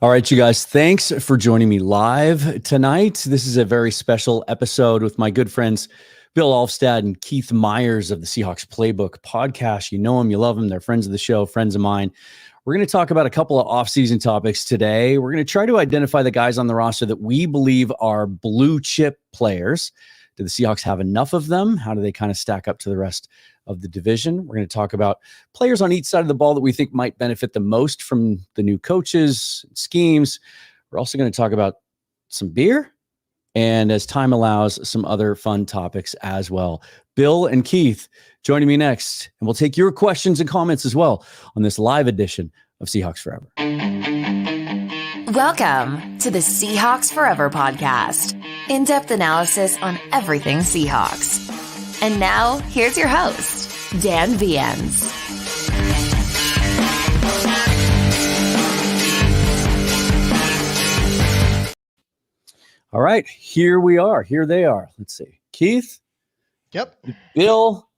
All right, you guys, thanks for joining me live tonight. This is a very special episode with my good friends, Bill Alvstad and Keith Myers of the Seahawks Playbook Podcast. You know them, you love them. They're friends of the show, friends of mine. We're going to talk about a couple of off-season topics today. We're going to try to identify the guys on the roster that we believe are blue chip players. Do the Seahawks have enough of them? How do they kind of stack up to the rest of the division? We're going to talk about players on each side of the ball that we think might benefit the most from the new coaches, schemes. We're also going to talk about some beer and, as time allows, some other fun topics as well. Bill and Keith joining me next, and we'll take your questions and comments as well on this live edition of Seahawks Forever. Welcome to the Seahawks Forever podcast. In-depth analysis on everything Seahawks. And now, here's your host, Dan Viens. All right, here we are. Here they are. Let's see. Keith? Yep. Bill?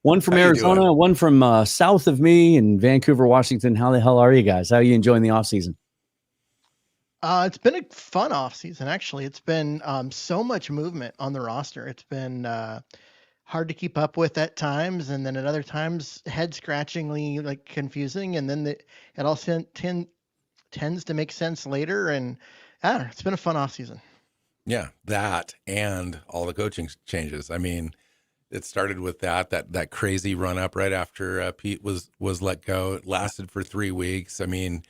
One from Arizona, one from south of me in Vancouver, Washington. How the hell are you guys? How are you enjoying the offseason? It's been a fun offseason, actually. It's been so much movement on the roster. It's been hard to keep up with at times, and then at other times, head-scratchingly confusing, and then it all tends to make sense later, and I don't know, it's been a fun offseason. Yeah, that and all the coaching changes. I mean, it started with that crazy run-up right after Pete was let go. It lasted for 3 weeks. I mean,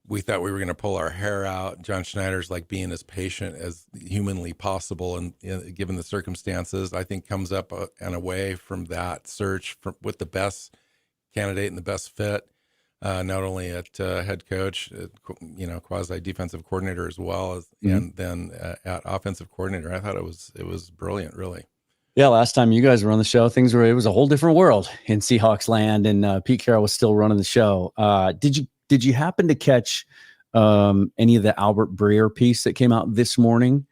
we thought we were going to pull our hair out. John Schneider's being as patient as humanly possible, and given the circumstances, I think comes up and away from that search with the best candidate and the best fit, not only at head coach, quasi defensive coordinator as well as, and then at offensive coordinator. I thought it was brilliant, really. Yeah, last time you guys were on the show, it was a whole different world in Seahawks land, and Pete Carroll was still running the show. Did you happen to catch any of the Albert Breer piece that came out this morning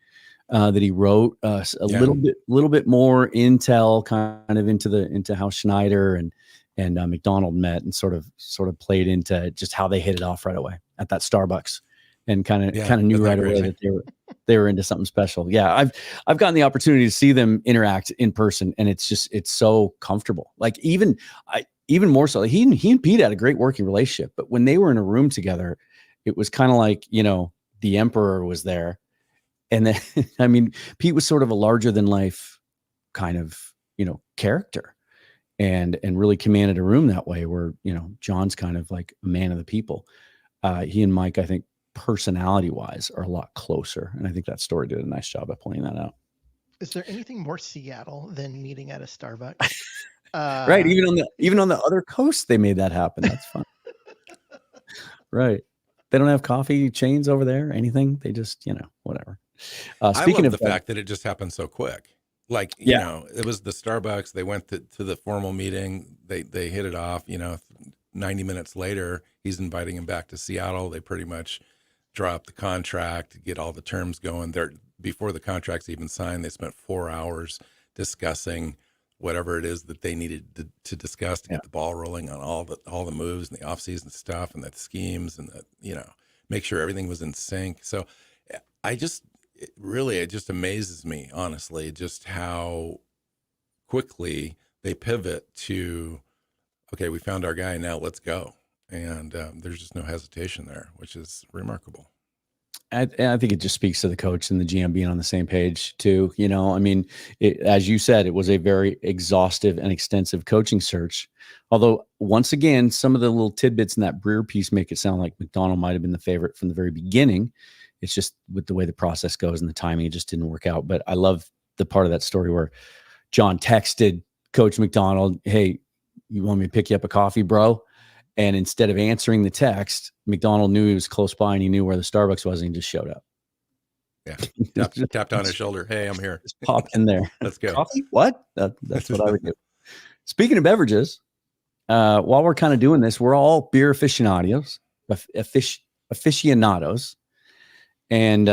that he wrote? Little bit more intel, kind of into how Schneider and McDonald met, and sort of played into just how they hit it off right away at that Starbucks, and kind of knew right away that they were into something special. Yeah, I've gotten the opportunity to see them interact in person, and it's so comfortable. Even more so, he and Pete had a great working relationship, but when they were in a room together, it was kind of like, the emperor was there. And then, I mean, Pete was sort of a larger than life kind of, character, and really commanded a room that way, where, John's kind of like a man of the people. He and Mike, I think, personality wise, are a lot closer. And I think that story did a nice job of pointing that out. Is there anything more Seattle than meeting at a Starbucks? Right. Even on the other coast, they made that happen. That's fun. Right. They don't have coffee chains over there, anything. They just, whatever. Speaking of the fact that it just happened so quick, it was the Starbucks. They went to the formal meeting. They hit it off, 90 minutes later, he's inviting him back to Seattle. They pretty much draw up the contract, get all the terms going there before the contract's even signed. They spent 4 hours discussing whatever it is that they needed to discuss to get the ball rolling on all the moves and the offseason stuff and the schemes, and make sure everything was in sync. So it just amazes me, honestly, just how quickly they pivot to, okay, we found our guy, now let's go. And there's just no hesitation there, which is remarkable. I think it just speaks to the coach and the GM being on the same page too. I mean, as you said, it was a very exhaustive and extensive coaching search. Although, once again, some of the little tidbits in that Breer piece make it sound like McDonald might have been the favorite from the very beginning. It's just with the way the process goes and the timing, it just didn't work out. But I love the part of that story where John texted Coach McDonald, "Hey, you want me to pick you up a coffee, bro?" And instead of answering the text, McDonald knew he was close by and he knew where the Starbucks was, and he just showed up. Yeah. Tapped on his shoulder. "Hey, I'm here." Just pop in there. Let's go. Coffee? What? That's what I would do. Speaking of beverages, while we're kind of doing this, we're all beer aficionados. And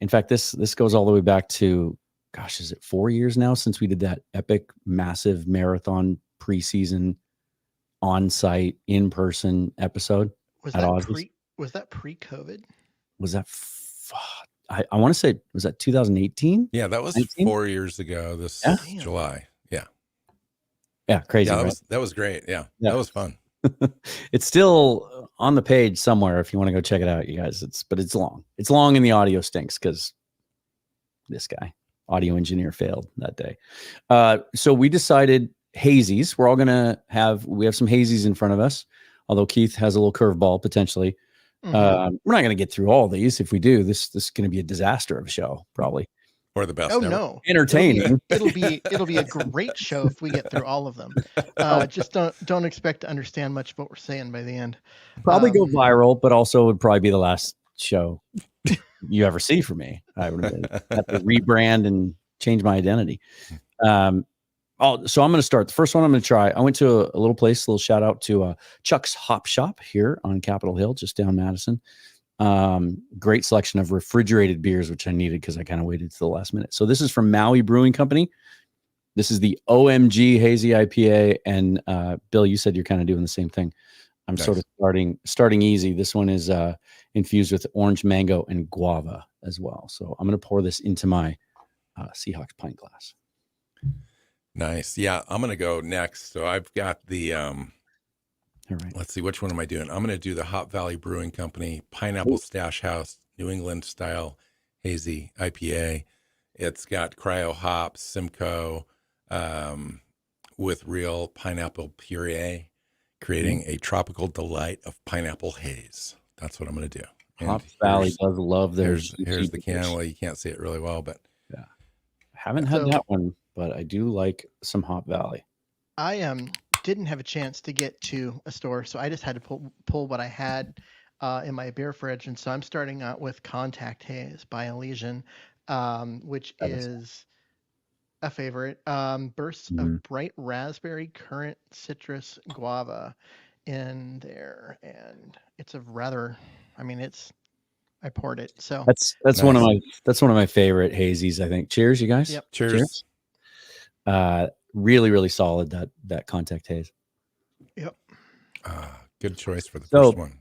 in fact, this goes all the way back to, gosh, is it 4 years now since we did that epic, massive marathon preseason on-site, in-person episode? Was that Was that pre-COVID? Was that? I want to say, was that 2018? Yeah, that was 19? 4 years ago. This July. Yeah. Yeah, crazy. Yeah, right? that was great. Yeah, Yeah. that was fun. It's still on the page somewhere if you want to go check it out, you guys. But it's long. It's long and the audio stinks because this guy, audio engineer, failed that day. So we decided hazies. We're all gonna we have some hazies in front of us. Although Keith has a little curveball potentially. Mm-hmm. We're not going to get through all these. If we do, this is going to be a disaster of a show, probably. Or the best. Oh ever. no, entertaining. It'll be a great show if we get through all of them. Just don't expect to understand much of what we're saying by the end. Probably go viral, but also would probably be the last show you ever see from me. I would have to rebrand and change my identity. So I'm going to start. The first one I'm going to try. I went to a little place. A little shout out to Chuck's Hop Shop here on Capitol Hill, just down Madison. Great selection of refrigerated beers, which I needed because I kind of waited to the last minute. So this is from Maui Brewing Company. This is the OMG Hazy IPA. And Bill, you said you're kind of doing the same thing. I'm sort of starting easy. This one is infused with orange, mango, and guava as well. So I'm going to pour this into my Seahawks pint glass. Nice. Yeah, I'm going to go next. So I've got the All right. Let's see, which one am I doing? I'm going to do the Hop Valley Brewing Company Pineapple Stash House New England style hazy IPA. It's got cryo hops, Simcoe, with real pineapple puree, creating a tropical delight of pineapple haze. That's what I'm going to do. Hop Valley does love theirs. Here's the can. Well, you can't see it really well, but yeah, haven't had that one, but I do like some Hop Valley. I didn't have a chance to get to a store, so I just had to pull what I had in my beer fridge, and so I'm starting out with Contact Haze by Elysian, which is a favorite. Bursts of bright raspberry, currant, citrus, guava in there, and it's a rather, I poured it, so that's nice. one of my favorite hazies, I think. Cheers, you guys. Yep. Cheers. Really, really solid that Contact Haze. Yep. Good choice for the first one.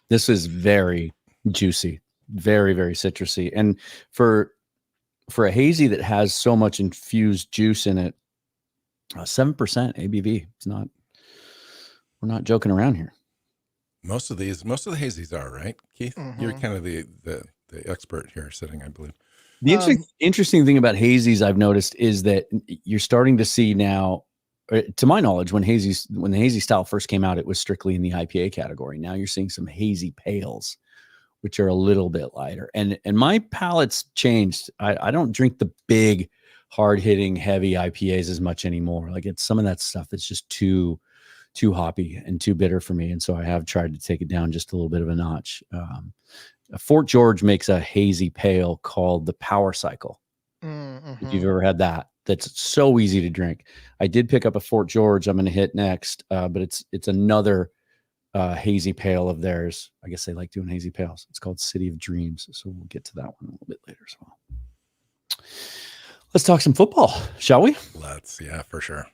This is very juicy, very, very citrusy, and for a hazy that has so much infused juice in it, 7% ABV. We're not joking around here. Most of the hazies are, right, Keith? Mm-hmm. You're kind of the expert here sitting, I believe. The interesting thing about hazies I've noticed is that you're starting to see now, to my knowledge, when the hazy style first came out, it was strictly in the IPA category. Now you're seeing some hazy pales, which are a little bit lighter. And my palate's changed. I don't drink the big, hard-hitting, heavy IPAs as much anymore. Like, it's some of that stuff that's just too hoppy and too bitter for me. And so I have tried to take it down just a little bit of a notch. Fort George makes a hazy pale called the Power Cycle. Mm-hmm. If you've ever had that, that's so easy to drink. I did pick up a Fort George I'm going to hit next, but it's another hazy pale of theirs. I guess they like doing hazy pales. It's called City of Dreams. So we'll get to that one a little bit later as well. Let's talk some football, shall we? Yeah, for sure.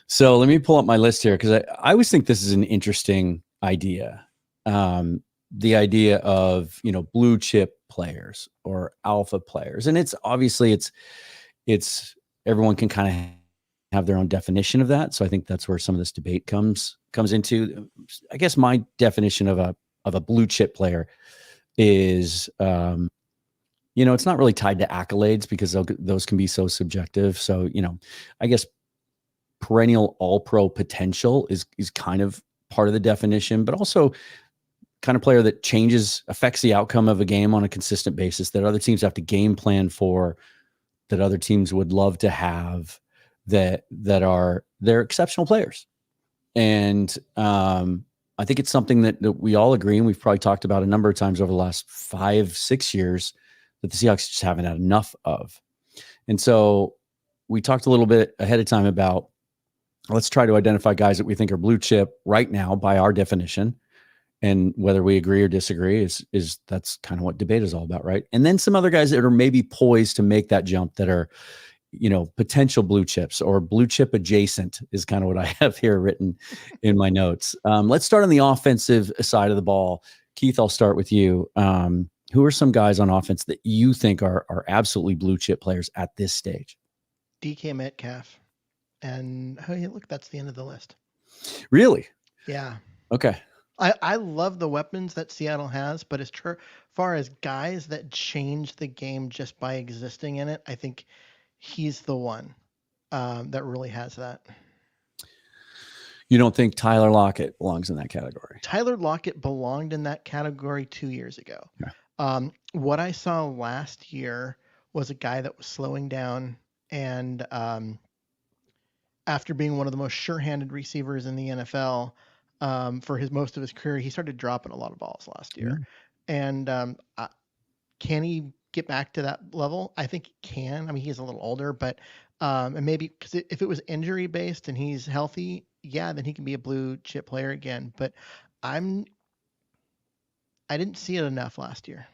So let me pull up my list here because I always think this is an interesting idea. The idea of, blue chip players or alpha players. And it's obviously it's everyone can kind of have their own definition of that. So I think that's where some of this debate comes into. I guess my definition of a blue chip player is, it's not really tied to accolades because those can be so subjective. So, I guess perennial all-pro potential is kind of part of the definition, but also kind of player that affects the outcome of a game on a consistent basis, that other teams have to game plan for, that other teams would love to have, they're exceptional players. And I think it's something that we all agree, and we've probably talked about a number of times over the last 5-6 years, that the Seahawks just haven't had enough of. And so we talked a little bit ahead of time about, let's try to identify guys that we think are blue chip right now by our definition. And whether we agree or disagree is that's kind of what debate is all about, right? And then some other guys that are maybe poised to make that jump, that are potential blue chips or blue chip adjacent is kind of what I have here written in my notes. Let's start on the offensive side of the ball. Keith, I'll start with you. Who are some guys on offense that you think are absolutely blue chip players at this stage? DK Metcalf. And look, that's the end of the list. Really? Yeah. Okay. I love the weapons that Seattle has, but as far as guys that change the game just by existing in it, I think he's the one that really has that. You don't think Tyler Lockett belongs in that category? Tyler Lockett belonged in that category 2 years ago. Yeah. What I saw last year was a guy that was slowing down, and after being one of the most sure-handed receivers in the NFL for most of his career, he started dropping a lot of balls last year. And can he get back to that level? I think he can. I mean, he's a little older, but and maybe because if it was injury based and he's healthy, yeah, then he can be a blue chip player again. But I didn't see it enough last year.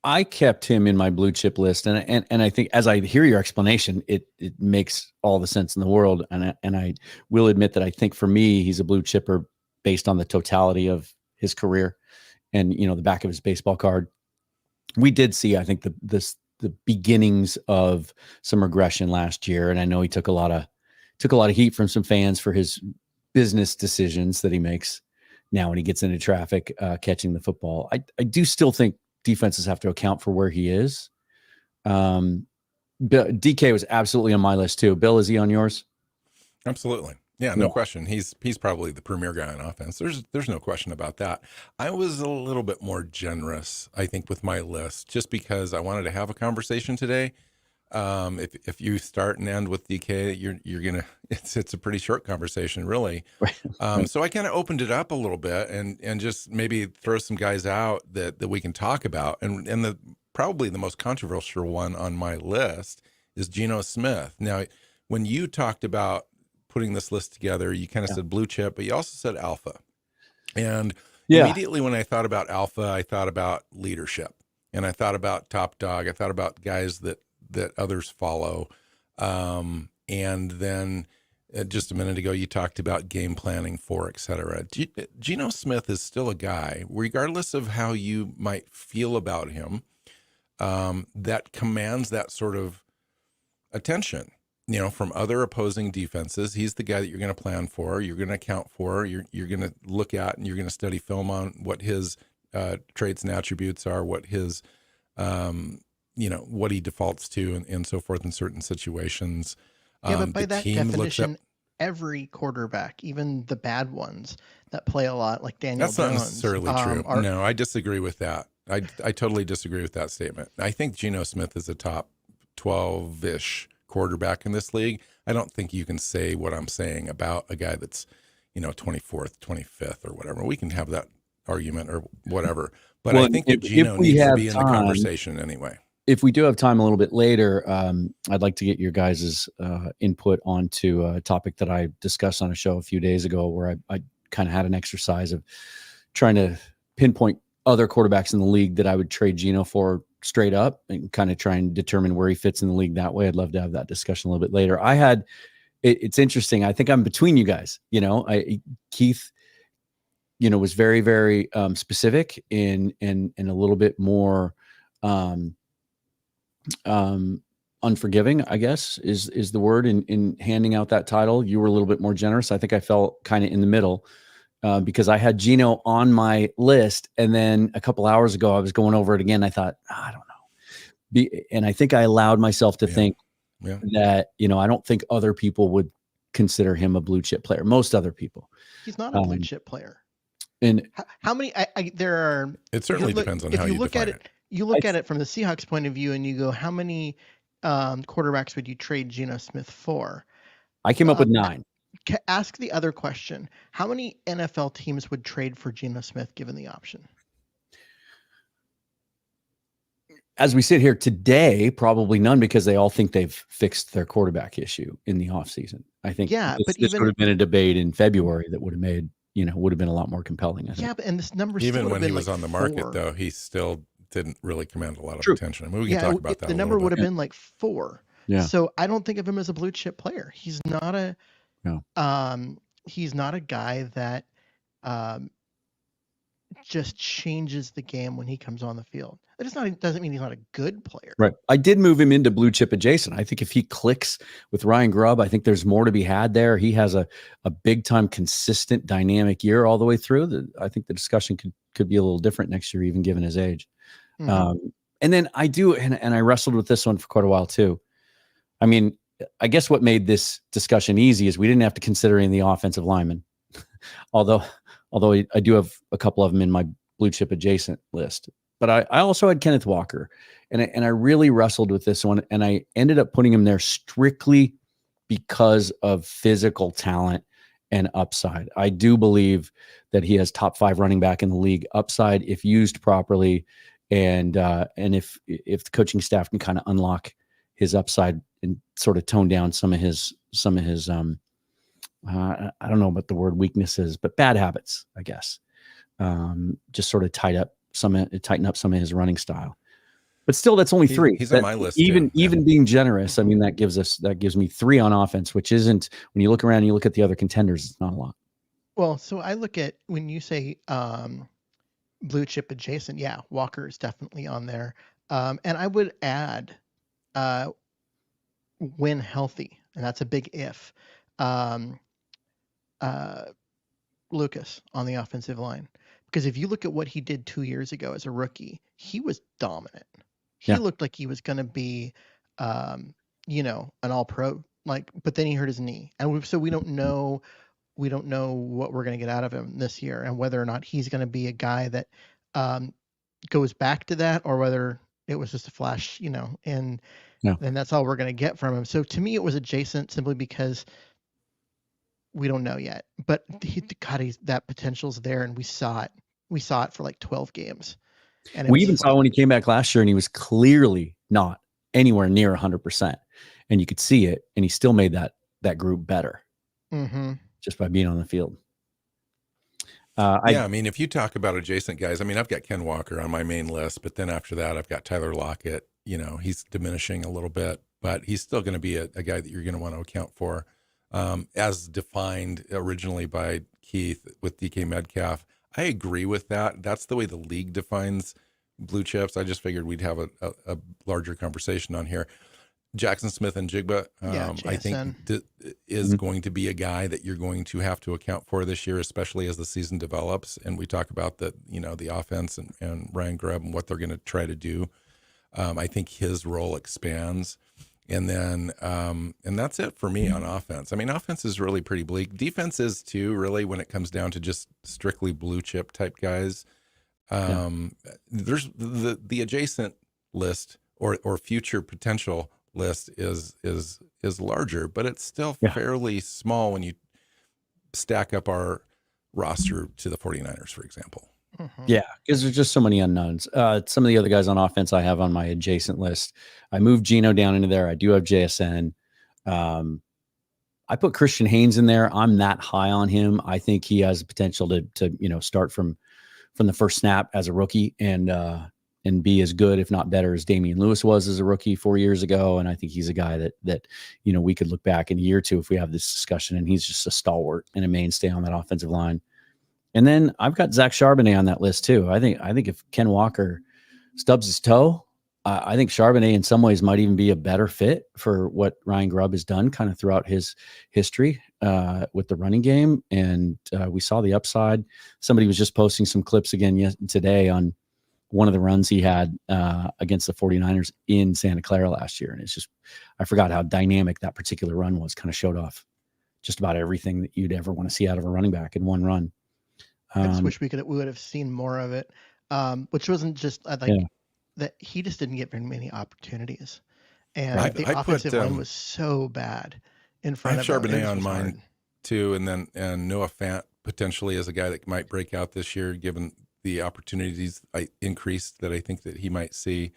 I kept him in my blue chip list, and I think as I hear your explanation, it makes all the sense in the world. And I will admit that I think for me, he's a blue chipper based on the totality of his career, and the back of his baseball card. We did see, I think, the beginnings of some regression last year, and I know he took a lot of heat from some fans for his business decisions that he makes now when he gets into traffic catching the football. I do still think defenses have to account for where he is. DK was absolutely on my list too. Bill, is he on yours? Absolutely. Yeah, no question. He's probably the premier guy on offense. There's no question about that. I was a little bit more generous, I think, with my list, just because I wanted to have a conversation today. If you start and end with DK, you're gonna it's a pretty short conversation, really. So I kind of opened it up a little bit and just maybe throw some guys out that we can talk about. And probably the most controversial one on my list is Geno Smith. Now, when you talked about putting this list together, you kind of said blue chip, but you also said alpha. And immediately when I thought about alpha, I thought about leadership, and I thought about top dog. I thought about guys that others follow. And then just a minute ago, you talked about game planning for, et cetera. Geno Smith is still a guy, regardless of how you might feel about him, that commands that sort of attention, from other opposing defenses. He's the guy that you're going to plan for, you're going to account for, you're going to look at, and you're going to study film on what his traits and attributes are, what his what he defaults to and so forth in certain situations. But by that definition, every quarterback, even the bad ones that play a lot, like Daniel Jones. That's not necessarily true. No, I disagree with that. I totally disagree with that statement. I think Geno Smith is a top 12-ish quarterback in this league. I don't think you can say what I'm saying about a guy that's, 24th, 25th or whatever. We can have that argument or whatever. But I think that Geno needs to be in the conversation anyway. If we do have time a little bit later, I'd like to get your guys' input onto a topic that I discussed on a show a few days ago, where I kind of had an exercise of trying to pinpoint other quarterbacks in the league that I would trade Geno for straight up, and kind of try and determine where he fits in the league that way. I'd love to have that discussion a little bit later. It's interesting. I think I'm between you guys. Keith, was very, very specific and a little bit more unforgiving, I guess is the word in handing out that title. You were a little bit more generous. I think I felt kind of in the middle because I had Geno on my list, and then a couple hours ago I was going over it again. I thought, I don't know, and I think I allowed myself to think that I don't think other people would consider him a blue chip player. Most other people. He's not a blue chip player. And how many? There are. It certainly depends on how you look at it. You look at it from the Seahawks point of view, and you go, how many quarterbacks would you trade Geno Smith for? I came up with 9. Ask the other question. How many NFL teams would trade for Geno Smith given the option? As we sit here today, probably none, because they all think they've fixed their quarterback issue in the offseason. I think this would have been a debate in February that would have made, would have been a lot more compelling. I think. Yeah, but and this number even when he was on the market, though, he still didn't really command a lot of True. attention. I mean, we can talk about that. The number would have been like 4. Yeah. So I don't think of him as a blue chip player. He's not a No. He's not a guy that just changes the game when he comes on the field. That doesn't mean he's not a good player. Right. I did move him into blue chip adjacent. I think if he clicks with Ryan Grubb, I think there's more to be had there. He has a big time consistent dynamic year all the way through. I think the discussion could be a little different next year, even given his age. Mm-hmm. And then I do, and I wrestled with this one for quite a while too. I mean, I guess what made this discussion easy is we didn't have to consider any of the offensive linemen. although I do have a couple of them in my blue chip adjacent list. But I also had Kenneth Walker, and I really wrestled with this one, and I ended up putting him there strictly because of physical talent and upside. I do believe that he has top 5 running back in the league upside if used properly, and if the coaching staff can kind of unlock his upside and sort of tone down some of his I don't know what the word weaknesses, but bad habits, I guess. Just sort of tighten up some of his running style. But still, that's only 3. He's on my list. Even being generous, I mean, that gives me 3 on offense, which isn't, when you look around and you look at the other contenders, it's not a lot. Well, so I look at, when you say blue chip adjacent, yeah, Walker is definitely on there. And I would add when healthy, and that's a big if. Lucas on the offensive line. Because if you look at what he did 2 years ago as a rookie, he was dominant. He looked like he was going to be, an all-pro. But then he hurt his knee, and so we don't know what we're going to get out of him this year, and whether or not he's going to be a guy that goes back to that, or whether it was just a flash, and that's all we're going to get from him. So to me, it was adjacent simply because we don't know yet, but that potential's there, and we saw it. We saw it for like 12 games. And we even saw when he came back last year, and he was clearly not anywhere near 100%, and you could see it, and he still made that group better just by being on the field. I mean, if you talk about adjacent guys, I mean, I've got Ken Walker on my main list, but then after that, I've got Tyler Lockett. He's diminishing a little bit, but he's still going to be a guy that you're going to want to account for. As defined originally by Keith with DK Metcalf. I agree with that. That's the way the league defines blue chips. I just figured we'd have a larger conversation on here. Jackson Smith and Jigba, I think is going to be a guy that you're going to have to account for this year, especially as the season develops. And we talk about the offense and Ryan Grubb and what they're going to try to do. I think his role expands. And then, and that's it for me on offense. I mean, offense is really pretty bleak. Defense is too, really, when it comes down to just strictly blue chip type guys. There's the adjacent list or future potential list is larger, but it's still fairly small when you stack up our roster to the 49ers, for example. Yeah, because there's just so many unknowns. Some of the other guys on offense I have on my adjacent list. I moved Geno down into there. I do have JSN. I put Christian Haynes in there. I'm that high on him. I think he has the potential to start from the first snap as a rookie and be as good, if not better, as Damian Lewis was as a rookie 4 years ago. And I think he's a guy that we could look back in a year or two if we have this discussion, and he's just a stalwart and a mainstay on that offensive line. And then I've got Zach Charbonnet on that list too. I think if Ken Walker stubs his toe, I think Charbonnet in some ways might even be a better fit for what Ryan Grubb has done kind of throughout his history with the running game. And we saw the upside. Somebody was just posting some clips again today on one of the runs he had against the 49ers in Santa Clara last year. And it's just, I forgot how dynamic that particular run was. Kind of showed off just about everything that you'd ever want to see out of a running back in one run. I just wish we would have seen more of it, which wasn't just that he just didn't get very many opportunities, and the offensive line was so bad in front of him. I have Charbonnet on mine too, and Noah Fant potentially as a guy that might break out this year, given the opportunities increased that I think that he might see,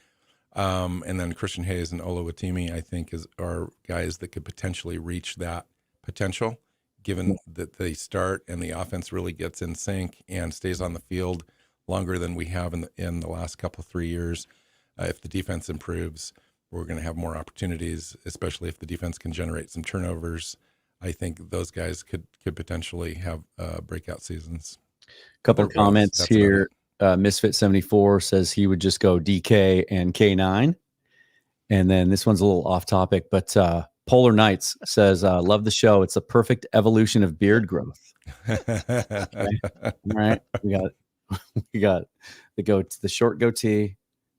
and then Christian Hayes and Oluwatimi I think are guys that could potentially reach that potential, given that they start and the offense really gets in sync and stays on the field longer than we have in the last couple 3 years. If the defense improves, we're going to have more opportunities, especially if the defense can generate some turnovers. I think those guys could potentially have breakout seasons. Couple of comments here. Misfit 74 says he would just go DK and K9. And then this one's a little off topic, but Polar Knights says, love the show. It's a perfect evolution of beard growth. Okay. All right. We got the short goatee,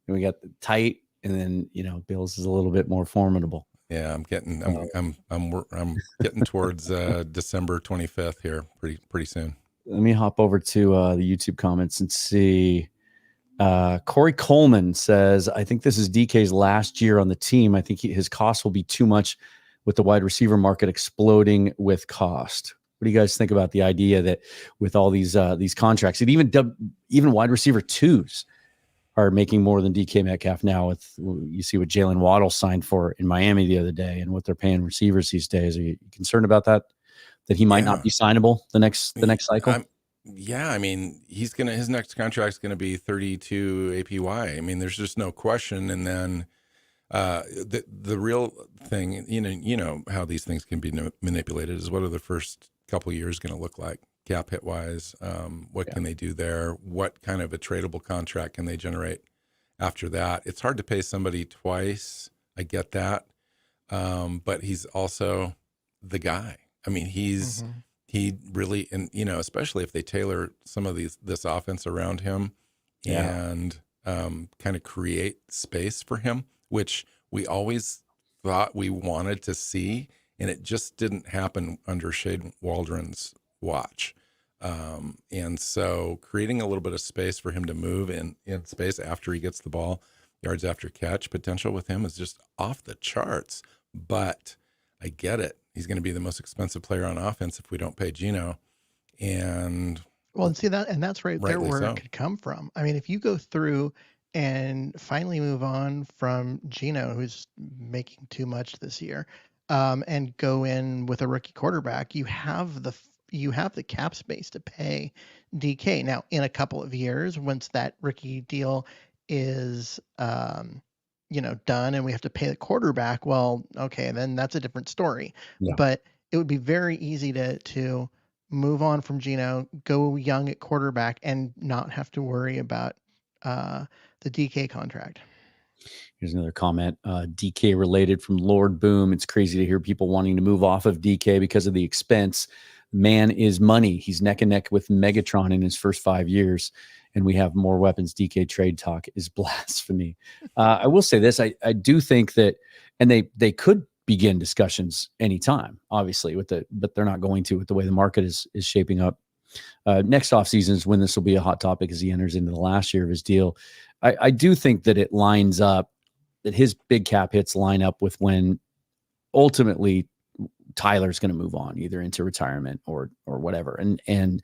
and we got the tight, and then, Bill's is a little bit more formidable. Yeah, I'm getting towards December 25th here pretty soon. Let me hop over to the YouTube comments and see. Corey Coleman says, I think this is DK's last year on the team. I think his cost will be too much with the wide receiver market exploding with cost. What do you guys think about the idea that with all these contracts, and even wide receiver twos are making more than DK Metcalf now? You see what Jalen Waddle signed for in Miami the other day, and what they're paying receivers these days. Are you concerned about that he might not be signable the next cycle? I mean, his next contract's gonna be 32 APY. I mean, there's just no question. And then the real thing, you know how these things can be manipulated, is what are the first couple years going to look like cap hit wise? What can they do there? What kind of a tradable contract can they generate after that? It's hard to pay somebody twice. I get that. But he's also the guy. I mean, he really, and especially if they tailor some of this offense around him and kind of create space for him, which we always thought we wanted to see, and it just didn't happen under Shane Waldron's watch. And so creating a little bit of space for him to move in space after he gets the ball, yards after catch potential with him is just off the charts. But I get it. He's going to be the most expensive player on offense if we don't pay Geno. And see that, and that's right there where it could come from. I mean, if you go through and finally move on from Geno, who's making too much this year, and go in with a rookie quarterback, you have the cap space to pay DK. Now, in a couple of years, once that rookie deal is done and we have to pay the quarterback, well, okay, then that's a different story. Yeah. But it would be very easy to move on from Geno, go young at quarterback, and not have to worry about the DK contract. Here's another comment, DK related from Lord Boom. It's crazy to hear people wanting to move off of DK because of the expense. Man is money. He's neck and neck with Megatron in his first 5 years, and we have more weapons. DK trade talk is blasphemy. I will say this. I do think that, and they could begin discussions anytime, obviously, but they're not going to with the way the market is shaping up. Next offseason is when this will be a hot topic as he enters into the last year of his deal. I do think that it lines up, that his big cap hits line up with when ultimately Tyler's going to move on either into retirement or whatever. And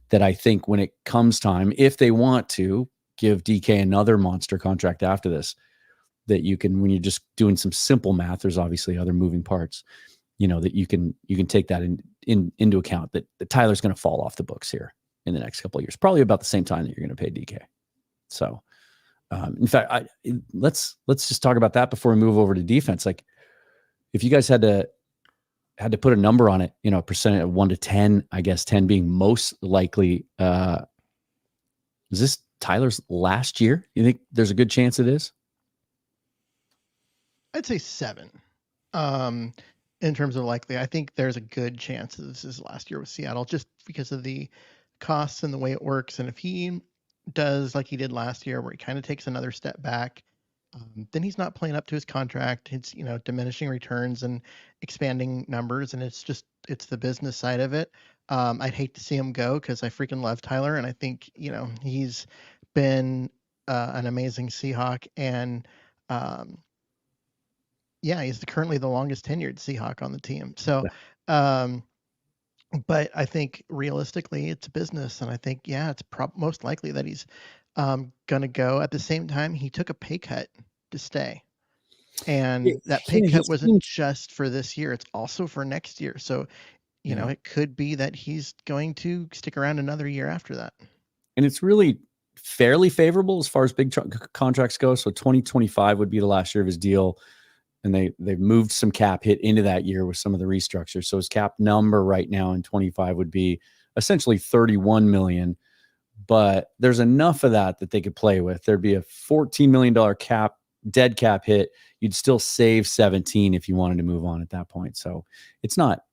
that I think when it comes time, if they want to give DK another monster contract after this, that you can, when you're just doing some simple math, there's obviously other moving parts, that you can take that into account, that Tyler's going to fall off the books here in the next couple of years, probably about the same time that you're going to pay DK. So in fact, let's just talk about that before we move over to defense. Like, if you guys had to put a number on it, a percent of 1 to 10, I guess 10 being most likely, is this Tyler's last year? You think there's a good chance it is? I'd say 7. In terms of likely, I think there's a good chance that this is last year with Seattle, just because of the costs and the way it works. And if he does like he did last year, where he kind of takes another step back, then he's not playing up to his contract. It's, diminishing returns and expanding numbers. And it's the business side of it. I'd hate to see him go, because I freaking love Tyler. And I think, he's been an amazing Seahawk. And he's currently the longest tenured Seahawk on the team. So, but I think realistically it's business. And I think, it's most likely that he's going to go. At the same time, he took a pay cut to stay. And that pay cut wasn't just for this year. It's also for next year. So, it could be that he's going to stick around another year after that. And it's really, fairly favorable as far as big contracts go. So 2025 would be the last year of his deal. And they've moved some cap hit into that year with some of the restructure. So his cap number right now in 25 would be essentially 31 million. But there's enough of that they could play with. There'd be a $14 million dead cap hit. You'd still save 17 if you wanted to move on at that point. So it's not,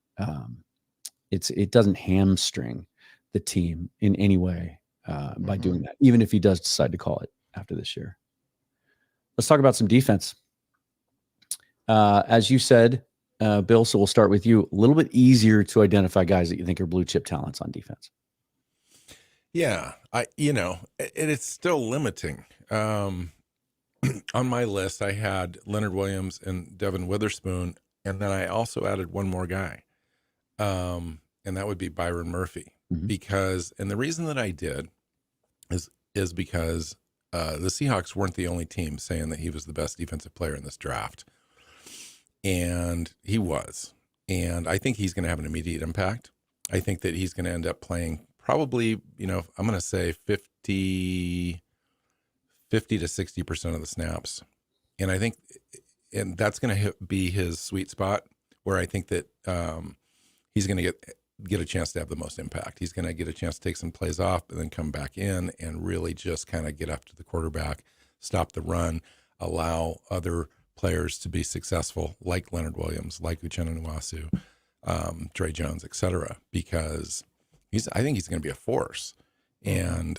it doesn't hamstring the team in any way by doing that, even if he does decide to call it after this year. Let's talk about some defense. As you said, Bill, so we'll start with you. A little bit easier to identify guys that you think are blue chip talents on defense. Yeah, it's still limiting. On my list, I had Leonard Williams and Devin Witherspoon, and then I also added one more guy, and that would be Byron Murphy. Because, and the reason that I did is because the Seahawks weren't the only team saying that he was the best defensive player in this draft. And he was. And I think he's going to have an immediate impact. I think that he's going to end up playing probably, I'm going to say 50 to 60% of the snaps. And I think, and that's going to be his sweet spot where I think that he's going to get a chance to have the most impact. He's going to get a chance to take some plays off and then come back in and really just kind of get up to the quarterback, stop the run, allow other players to be successful, like Leonard Williams, like Uchenna Nwasu, Dre Jones, etc. Because I think he's going to be a force. And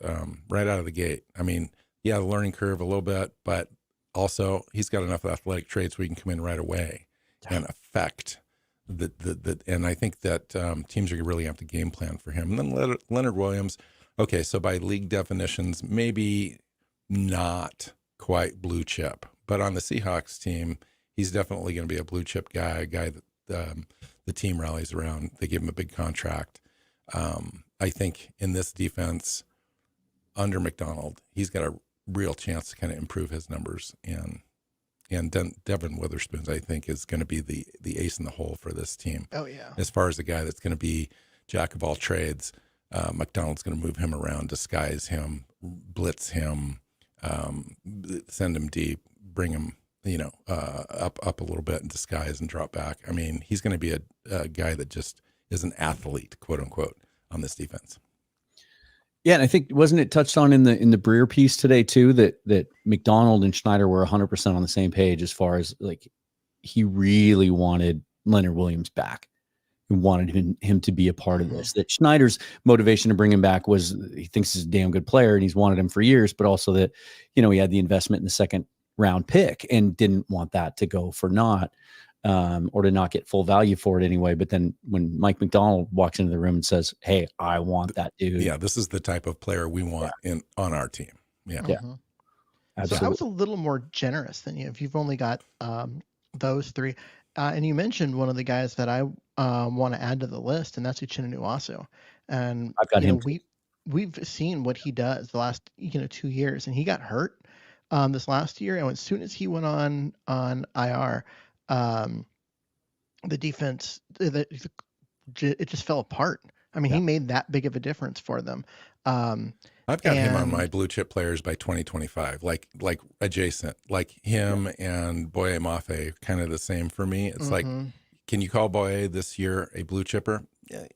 right out of the gate, I mean, yeah, the learning curve a little bit, but also he's got enough athletic traits where he can come in right away and affect the and I think that teams are going to really have to game plan for him. And then Leonard Williams, okay, so by league definitions, maybe not quite blue chip. But on the Seahawks team, he's definitely going to be a blue chip guy, a guy that the team rallies around. They give him a big contract. I think in this defense, under McDonald, he's got a real chance to kind of improve his numbers. And Devin Witherspoon, I think, is going to be the ace in the hole for this team. Oh, yeah. As far as the guy that's going to be jack of all trades, McDonald's going to move him around, disguise him, blitz him, send him deep, bring him, up a little bit in disguise and drop back. I mean, he's going to be a guy that just is an athlete, quote unquote, on this defense. Yeah, and I think wasn't it touched on in the Breer piece today too that McDonald and Schneider were 100% on the same page as far as like he really wanted Leonard Williams back. He wanted him to be a part of this. That Schneider's motivation to bring him back was he thinks he's a damn good player and he's wanted him for years, but also that he had the investment in the second round pick and didn't want that to go for naught. Or to not get full value for it anyway. But then when Mike McDonald walks into the room and says, "Hey, I want that dude." Yeah, this is the type of player we want on our team. Yeah. Absolutely. So I was a little more generous than you. If you've only got those three, and you mentioned one of the guys that I want to add to the list, and that's Uchenna Nwasu. And I've got him. We've seen what he does the last 2 years, and he got hurt this last year, and as soon as he went on IR. The defense, it just fell apart. I mean, he made that big of a difference for them. I've got him on my blue chip players by 2025, like adjacent, like him and Boye Mafe, kind of the same for me. It's like, can you call Boye this year a blue chipper?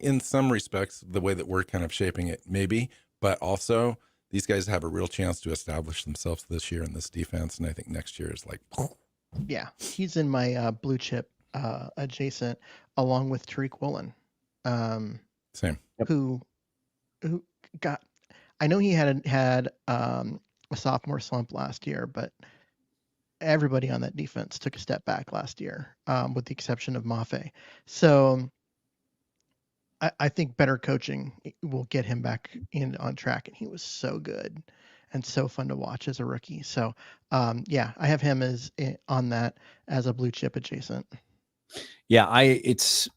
In some respects, the way that we're kind of shaping it, maybe, but also these guys have a real chance to establish themselves this year in this defense. And I think next year is like, yeah, he's in my blue chip adjacent, along with Tariq Woolen. Same. Who got? I know he had a sophomore slump last year, but everybody on that defense took a step back last year, with the exception of Mafe. So I think better coaching will get him back on track, and he was so good and so fun to watch as a rookie. So, I have him on that as a blue chip adjacent. Yeah, it's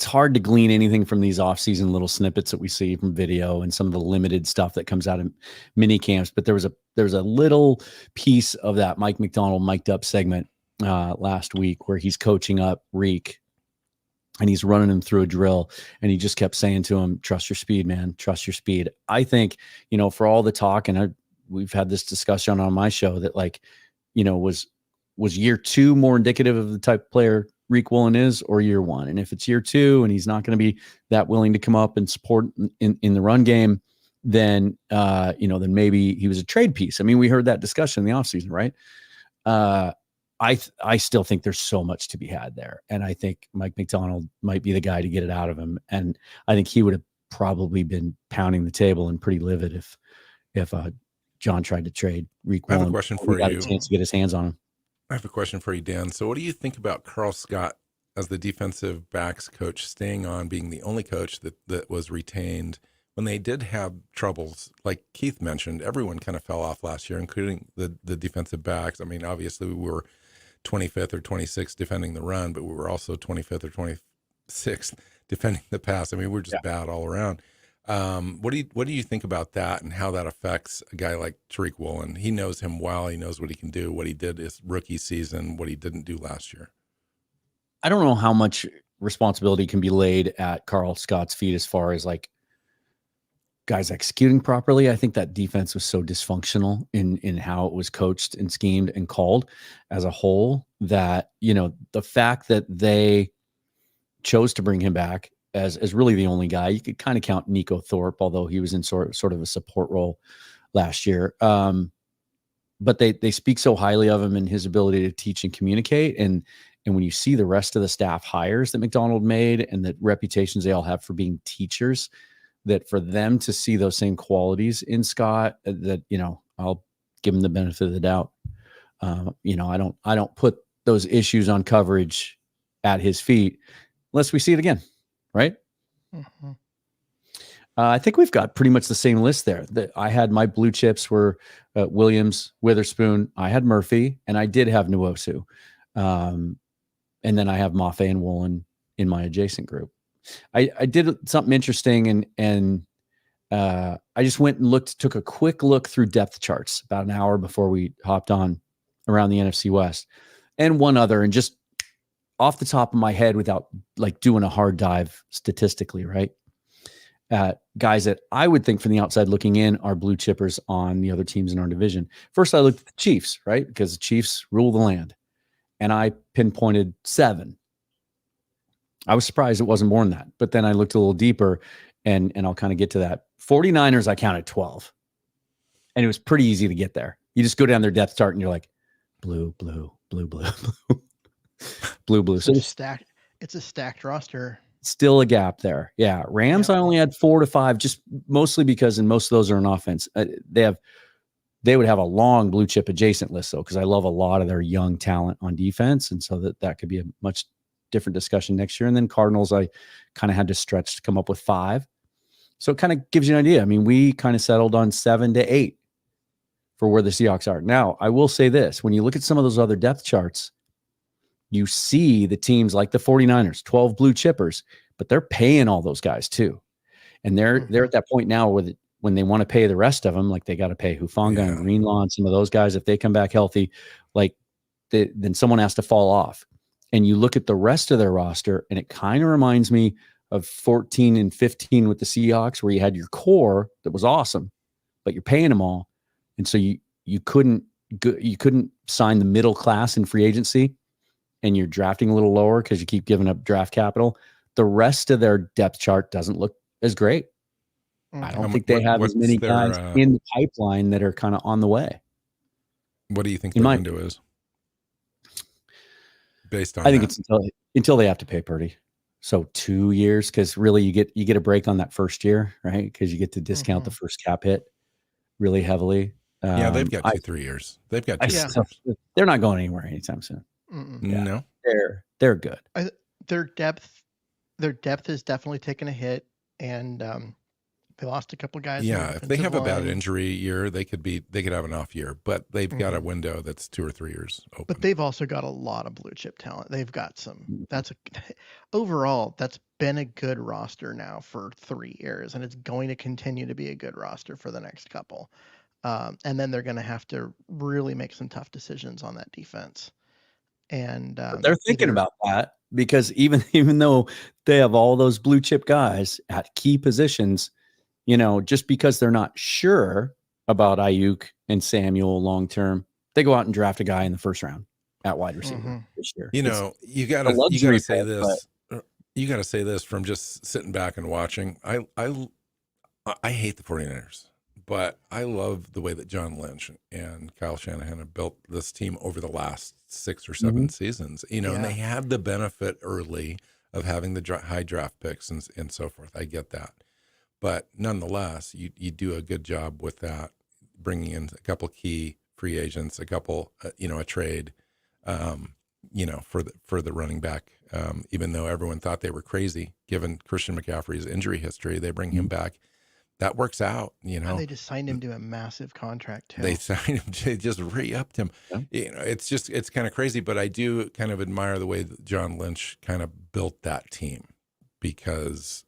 hard to glean anything from these off-season little snippets that we see from video and some of the limited stuff that comes out of mini camps. But there was a little piece of that Mike McDonald mic'd up segment last week where he's coaching up Reek and he's running him through a drill, and he just kept saying to him, trust your speed, man, trust your speed. I think, for all the talk, and we've had this discussion on my show that was year 2 more indicative of the type of player Riq Woolen is, or year 1? And if it's year 2 and he's not going to be that willing to come up and support in the run game, then, then maybe he was a trade piece. I mean, we heard that discussion in the offseason, right? I still think there's so much to be had there. And I think Mike McDonald might be the guy to get it out of him. And I think he would have probably been pounding the table and pretty livid if John tried to trade Riq Woolen. I have a question for you. Got a chance to get his hands on him. I have a question for you, Dan. So what do you think about Carl Scott as the defensive backs coach staying on, being the only coach that was retained when they did have troubles? Like Keith mentioned, everyone kind of fell off last year, including the defensive backs. I mean, obviously we were 25th or 26th defending the run, but we were also 25th or 26th defending the pass. I mean, we're just bad all around. What do you think about that and how that affects a guy like Riq Woolen? He knows him well. He knows what he can do, what he did his rookie season, what he didn't do last year. I don't know how much responsibility can be laid at Carl Scott's feet as far as like guys executing properly. I think that defense was so dysfunctional in how it was coached and schemed and called as a whole that, the fact that they chose to bring him back as really the only guy, you could kind of count Nico Thorpe, although he was in sort of a support role last year. But they speak so highly of him and his ability to teach and communicate. And when you see the rest of the staff hires that McDonald made and the reputations they all have for being teachers, that for them to see those same qualities in Scott, that, I'll give him the benefit of the doubt. I don't put those issues on coverage at his feet unless we see it again. Right. Mm-hmm. I think we've got pretty much the same list there. I had my blue chips were Williams, Witherspoon. I had Murphy, and I did have Nwosu. And then I have Mafe and Woolen in my adjacent group. I did something interesting, and I just went and took a quick look through depth charts about an hour before we hopped on around the NFC West, and one other, and just off the top of my head without like doing a hard dive statistically, right? Guys that I would think from the outside looking in are blue chippers on the other teams in our division. First, I looked at the Chiefs, right? Because the Chiefs rule the land. And I pinpointed 7. I was surprised it wasn't more than that. But then I looked a little deeper, and I'll kind of get to that. 49ers, I counted 12. And it was pretty easy to get there. You just go down their depth chart and you're like, blue, blue, blue, blue, blue. Blue. So it's a stacked roster. Still a gap there. Yeah. Rams, I only had 4 to 5, just mostly because, and most of those are in offense. They would have a long blue chip adjacent list though, because I love a lot of their young talent on defense. And so that could be a much different discussion next year. And then Cardinals, I kind of had to stretch to come up with 5. So it kind of gives you an idea. I mean, we kind of settled on 7 to 8 for where the Seahawks are. Now, I will say this, when you look at some of those other depth charts, you see the teams like the 49ers, 12 blue chippers, but they're paying all those guys too. And they're at that point now where when they want to pay the rest of them, like they got to pay Hufanga and Greenlaw and some of those guys, if they come back healthy, like then someone has to fall off. And you look at the rest of their roster, and it kind of reminds me of 14 and 15 with the Seahawks, where you had your core that was awesome, but you're paying them all. And so you couldn't sign the middle class in free agency, and you're drafting a little lower because you keep giving up draft capital. The rest of their depth chart doesn't look as great. I don't think they have as many guys in the pipeline that are kind of on the way. What do you think the window is? Based on I think it's until they have to pay Purdy. So 2 years, because really you get a break on that first year, right? Because you get to discount the first cap hit really heavily. They've got 2-3 years. They've got 2 years. They're not going anywhere anytime soon. Yeah. No, they're good. Their depth has definitely taken a hit, and they lost a couple of guys. Yeah, if they have a bad injury year, they could have an off year, but they've got a window that's 2 or 3 years open. But they've also got a lot of blue chip talent. They've got some. Overall, that's been a good roster now for 3 years, and it's going to continue to be a good roster for the next couple. And then they're going to have to really make some tough decisions on that defense. And they're thinking about that because even though they have all those blue chip guys at key positions, just because they're not sure about Ayuk and Samuel long term, they go out and draft a guy in the first round at wide receiver this year. You gotta say this. You gotta say this from just sitting back and watching. I hate the 49ers, but I love the way that John Lynch and Kyle Shanahan have built this team over the last 6 or 7 seasons. And they had the benefit early of having the high draft picks and so forth. I get that. But nonetheless, you do a good job with that, bringing in a couple key free agents, a couple, a trade, for the running back. Even though everyone thought they were crazy, given Christian McCaffrey's injury history, they bring him back. That works out, And they just signed him to a massive contract too. They signed him, they just re-upped him. Yeah. It's kind of crazy, but I do kind of admire the way that John Lynch kind of built that team because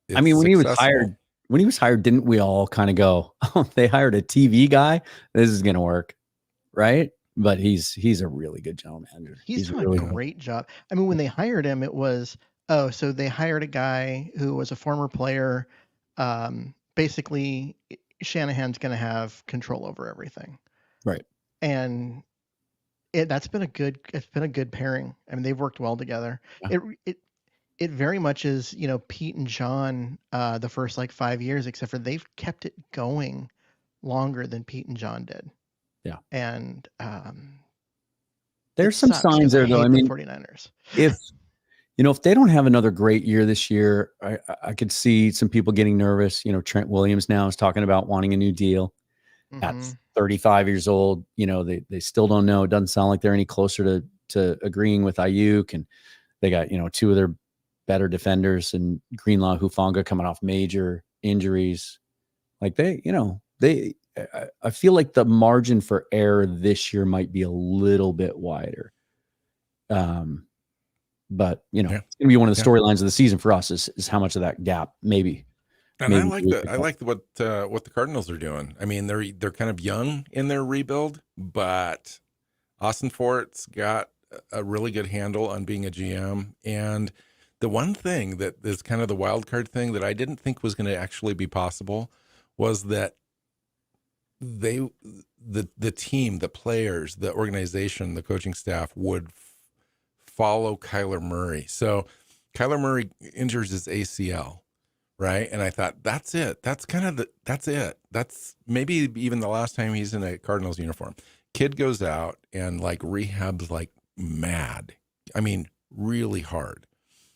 when he was hired, didn't we all kind of go, oh, they hired a TV guy? This is going to work. Right. But he's a really good general manager. He's done a great job. When they hired him, it was, so they hired a guy who was a former player. Basically Shanahan's going to have control over everything. Right. And it's been a good pairing. They've worked well together. Yeah. It very much is, Pete and John, the first 5 years, except for they've kept it going longer than Pete and John did. Yeah. And, there's some signs there though. The 49ers. If they don't have another great year this year, I could see some people getting nervous. Trent Williams now is talking about wanting a new deal at 35 years old. They still don't know. It doesn't sound like they're any closer to agreeing with Ayuk. And they got, 2 of their better defenders and Greenlaw, Hufanga coming off major injuries. I feel like the margin for error this year might be a little bit wider. But it's going to be one of the storylines of the season for us is how much of that gap maybe. And I like what the Cardinals are doing. They're kind of young in their rebuild, but Austin Fort's got a really good handle on being a GM. And the one thing that is kind of the wild card thing that I didn't think was going to actually be possible was that the team, the players, the organization, the coaching staff would follow Kyler Murray. So Kyler Murray injures his ACL, right? And I thought, that's it. That's it. That's maybe even the last time he's in a Cardinals uniform. Kid goes out and rehabs like mad. Really hard.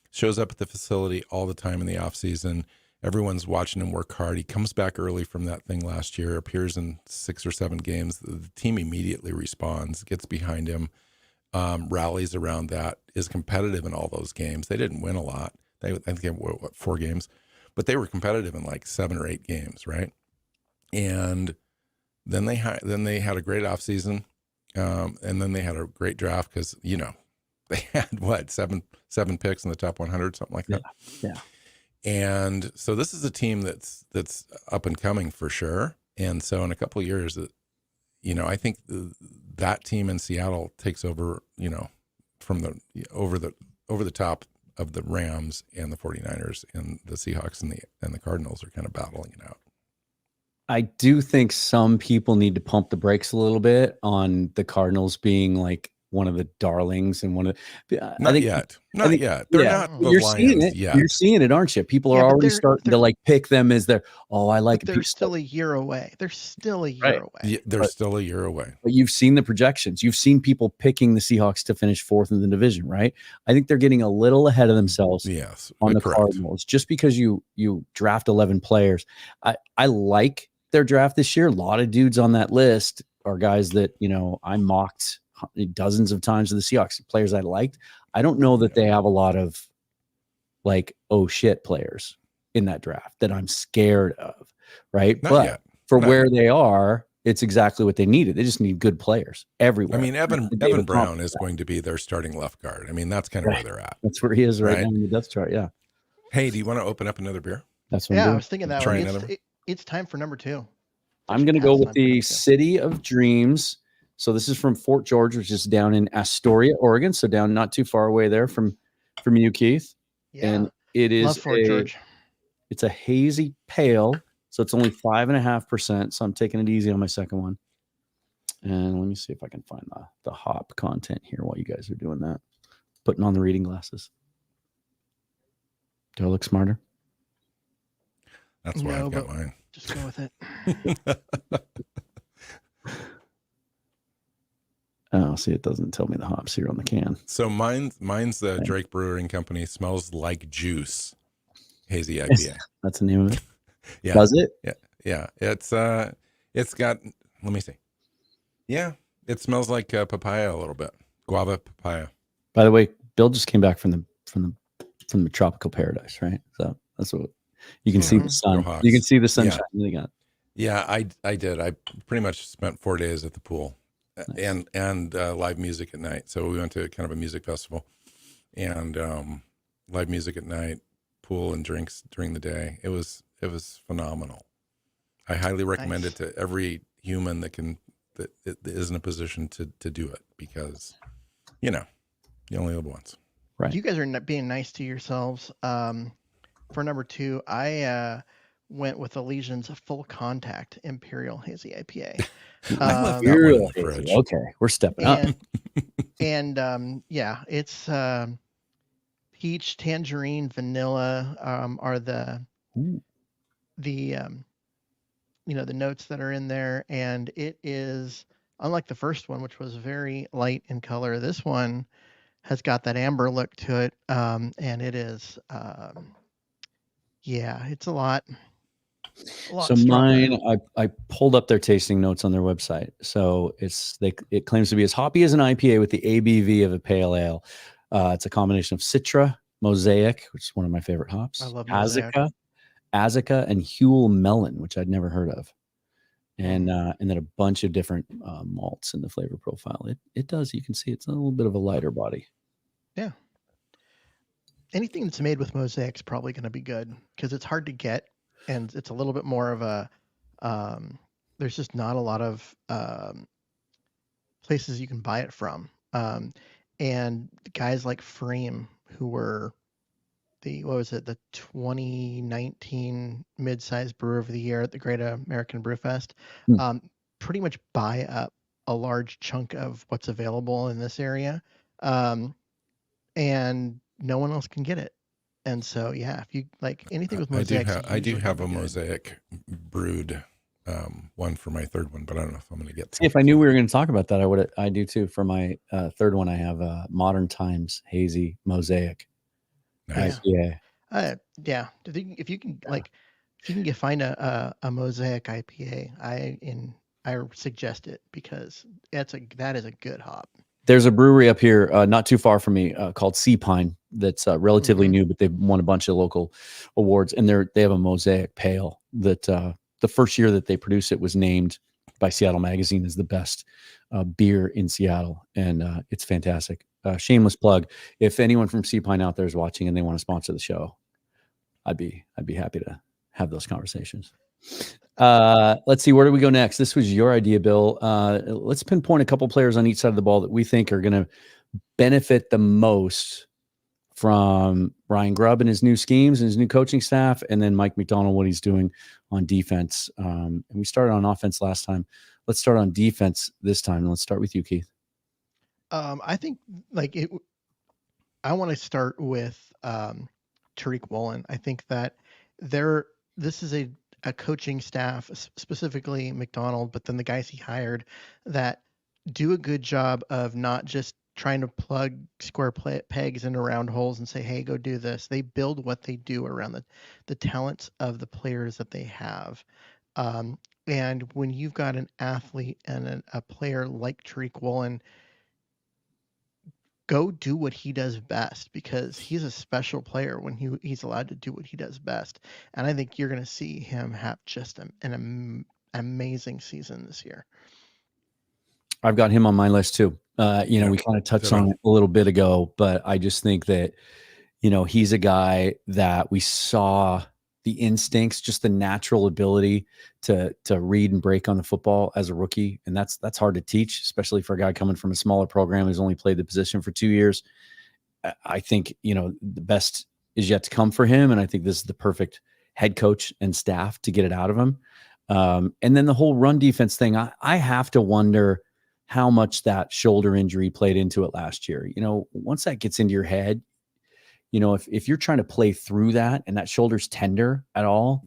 Shows up at the facility all the time in the off season. Everyone's watching him work hard. He comes back early from that thing last year, appears in 6 or 7 games. The team immediately responds, gets behind him, rallies around that, is competitive in all those games. They didn't win a lot. I think they won 4 games, but they were competitive in 7 or 8 games, right? And then they had a great offseason, and then they had a great draft because they had 7 picks in the top 100, something like that. Yeah. And so this is a team that's up and coming for sure. And so in a couple of years, I think that team in Seattle takes over, from over the top of the Rams and the 49ers, and the Seahawks and the Cardinals are kind of battling it out. I do think some people need to pump the brakes a little bit on the Cardinals being one of the darlings and one of not yet. They're not the You're Lions seeing it yet. You're seeing it, aren't you? People are already starting to pick them as their I like they're still a year away. They're still a year away. Yeah, they're still a year away. But you've seen the projections. You've seen people picking the Seahawks to finish 4th in the division, right? I think they're getting a little ahead of themselves on the Cardinals. Just because you draft 11 players. I like their draft this year. A lot of dudes on that list are guys that, I mocked dozens of times of the Seahawks, players I liked. I don't know that they have a lot of oh shit players in that draft that I'm scared of, right? For where they are, it's exactly what they needed. They just need good players everywhere. Evan Brown is going to be their starting left guard. That's kind of where they're at. That's where he is right now in the depth chart. Yeah. Hey, do you want to open up another beer? That's what I'm doing. I was thinking that one. It's time for number 2. I'm going to go with the City of Dreams So this is from Fort George, which is down in Astoria, Oregon. So down not too far away there from you, Keith. Yeah. And it is Love Fort George. It's a hazy pale. So it's only 5.5%. So I'm taking it easy on my second one. And let me see if I can find the hop content here while you guys are doing that. Putting on the reading glasses. Do I look smarter? That's why I've got mine. Just go with it. Oh, see, it doesn't tell me the hops here on the can. So mine's the Drake Brewing Company Smells Like Juice hazy IPA. That's the name of it. Yeah. Does it? Yeah. It's got, let me see. Yeah, it smells like papaya a little bit. Guava papaya. By the way, Bill just came back from the tropical paradise, right? So that's what you can see the sun. You can see the sunshine. Yeah, I did. I pretty much spent 4 days at the pool. Nice. And live music at night. So we went to kind of a music festival and live music at night, pool and drinks during the day. It was phenomenal. I highly recommend it to every human that is in a position to do it, because you only live once. Right. You guys are being nice to yourselves. For number 2, I went with Elysian's Full Contact Imperial Hazy IPA. I left that one in the fridge. Okay, we're stepping up. And it's peach, tangerine, vanilla are the notes that are in there, and it is unlike the first one, which was very light in color. This one has got that amber look to it, and it is it's a lot. So mine, I pulled up their tasting notes on their website. So it claims to be as hoppy as an IPA with the ABV of a pale ale. It's a combination of Citra, Mosaic, which is one of my favorite hops. I love Azaca, and Huel Melon, which I'd never heard of. And then a bunch of different malts in the flavor profile. It does. You can see it's a little bit of a lighter body. Yeah. Anything that's made with Mosaic is probably going to be good because it's hard to get. And it's a little bit more of a, there's just not a lot of places you can buy it from. And guys like Frame, who were the 2019 mid-sized brewer of the year at the Great American Brew Fest, pretty much buy up a large chunk of what's available in this area. And no one else can get it. And so, if you like anything with Mosaic, I do have a Mosaic brewed one for my third one, but I don't know if I'm going to get. See, if I knew we were going to talk about that, I do too. For my third one, I have Modern Times Hazy Mosaic. Nice. If you can find a Mosaic IPA, I suggest it because that is a good hop. There's a brewery up here, not too far from me, called Sea Pine. That's relatively new, but they've won a bunch of local awards, and they have a Mosaic Pale that the first year that they produced it was named by Seattle Magazine as the best beer in Seattle, and it's fantastic. Shameless plug: if anyone from Sea Pine out there is watching and they want to sponsor the show, I'd be happy to have those conversations. Let's see, where do we go next? This was your idea, Bill. Let's pinpoint a couple players on each side of the ball that we think are going to benefit the most from Ryan Grubb and his new schemes and his new coaching staff, and then Mike McDonald, what he's doing on defense. And we started on offense last time. Let's start on defense this time. Let's start with you, Keith. I think I want to start with Tariq Woolen. I think that this is a coaching staff, specifically McDonald, but then the guys he hired that do a good job of not just trying to plug square pegs into round holes and say, hey, go do this. They build what they do around the talents of the players that they have. And when you've got an athlete and a player like Tariq Woolen, go do what he does best, because he's a special player when he's allowed to do what he does best. And I think you're going to see him have just an amazing season this year. I've got him on my list too. We kind of touched on it a little bit ago, but I just think that, he's a guy that we saw the instincts, just the natural ability to read and break on the football as a rookie. And that's hard to teach, especially for a guy coming from a smaller program who's only played the position for 2 years. I think, the best is yet to come for him. And I think this is the perfect head coach and staff to get it out of him. And then the whole run defense thing, I have to wonder how much that shoulder injury played into it last year. Once that gets into your head, if you're trying to play through that and that shoulder's tender at all,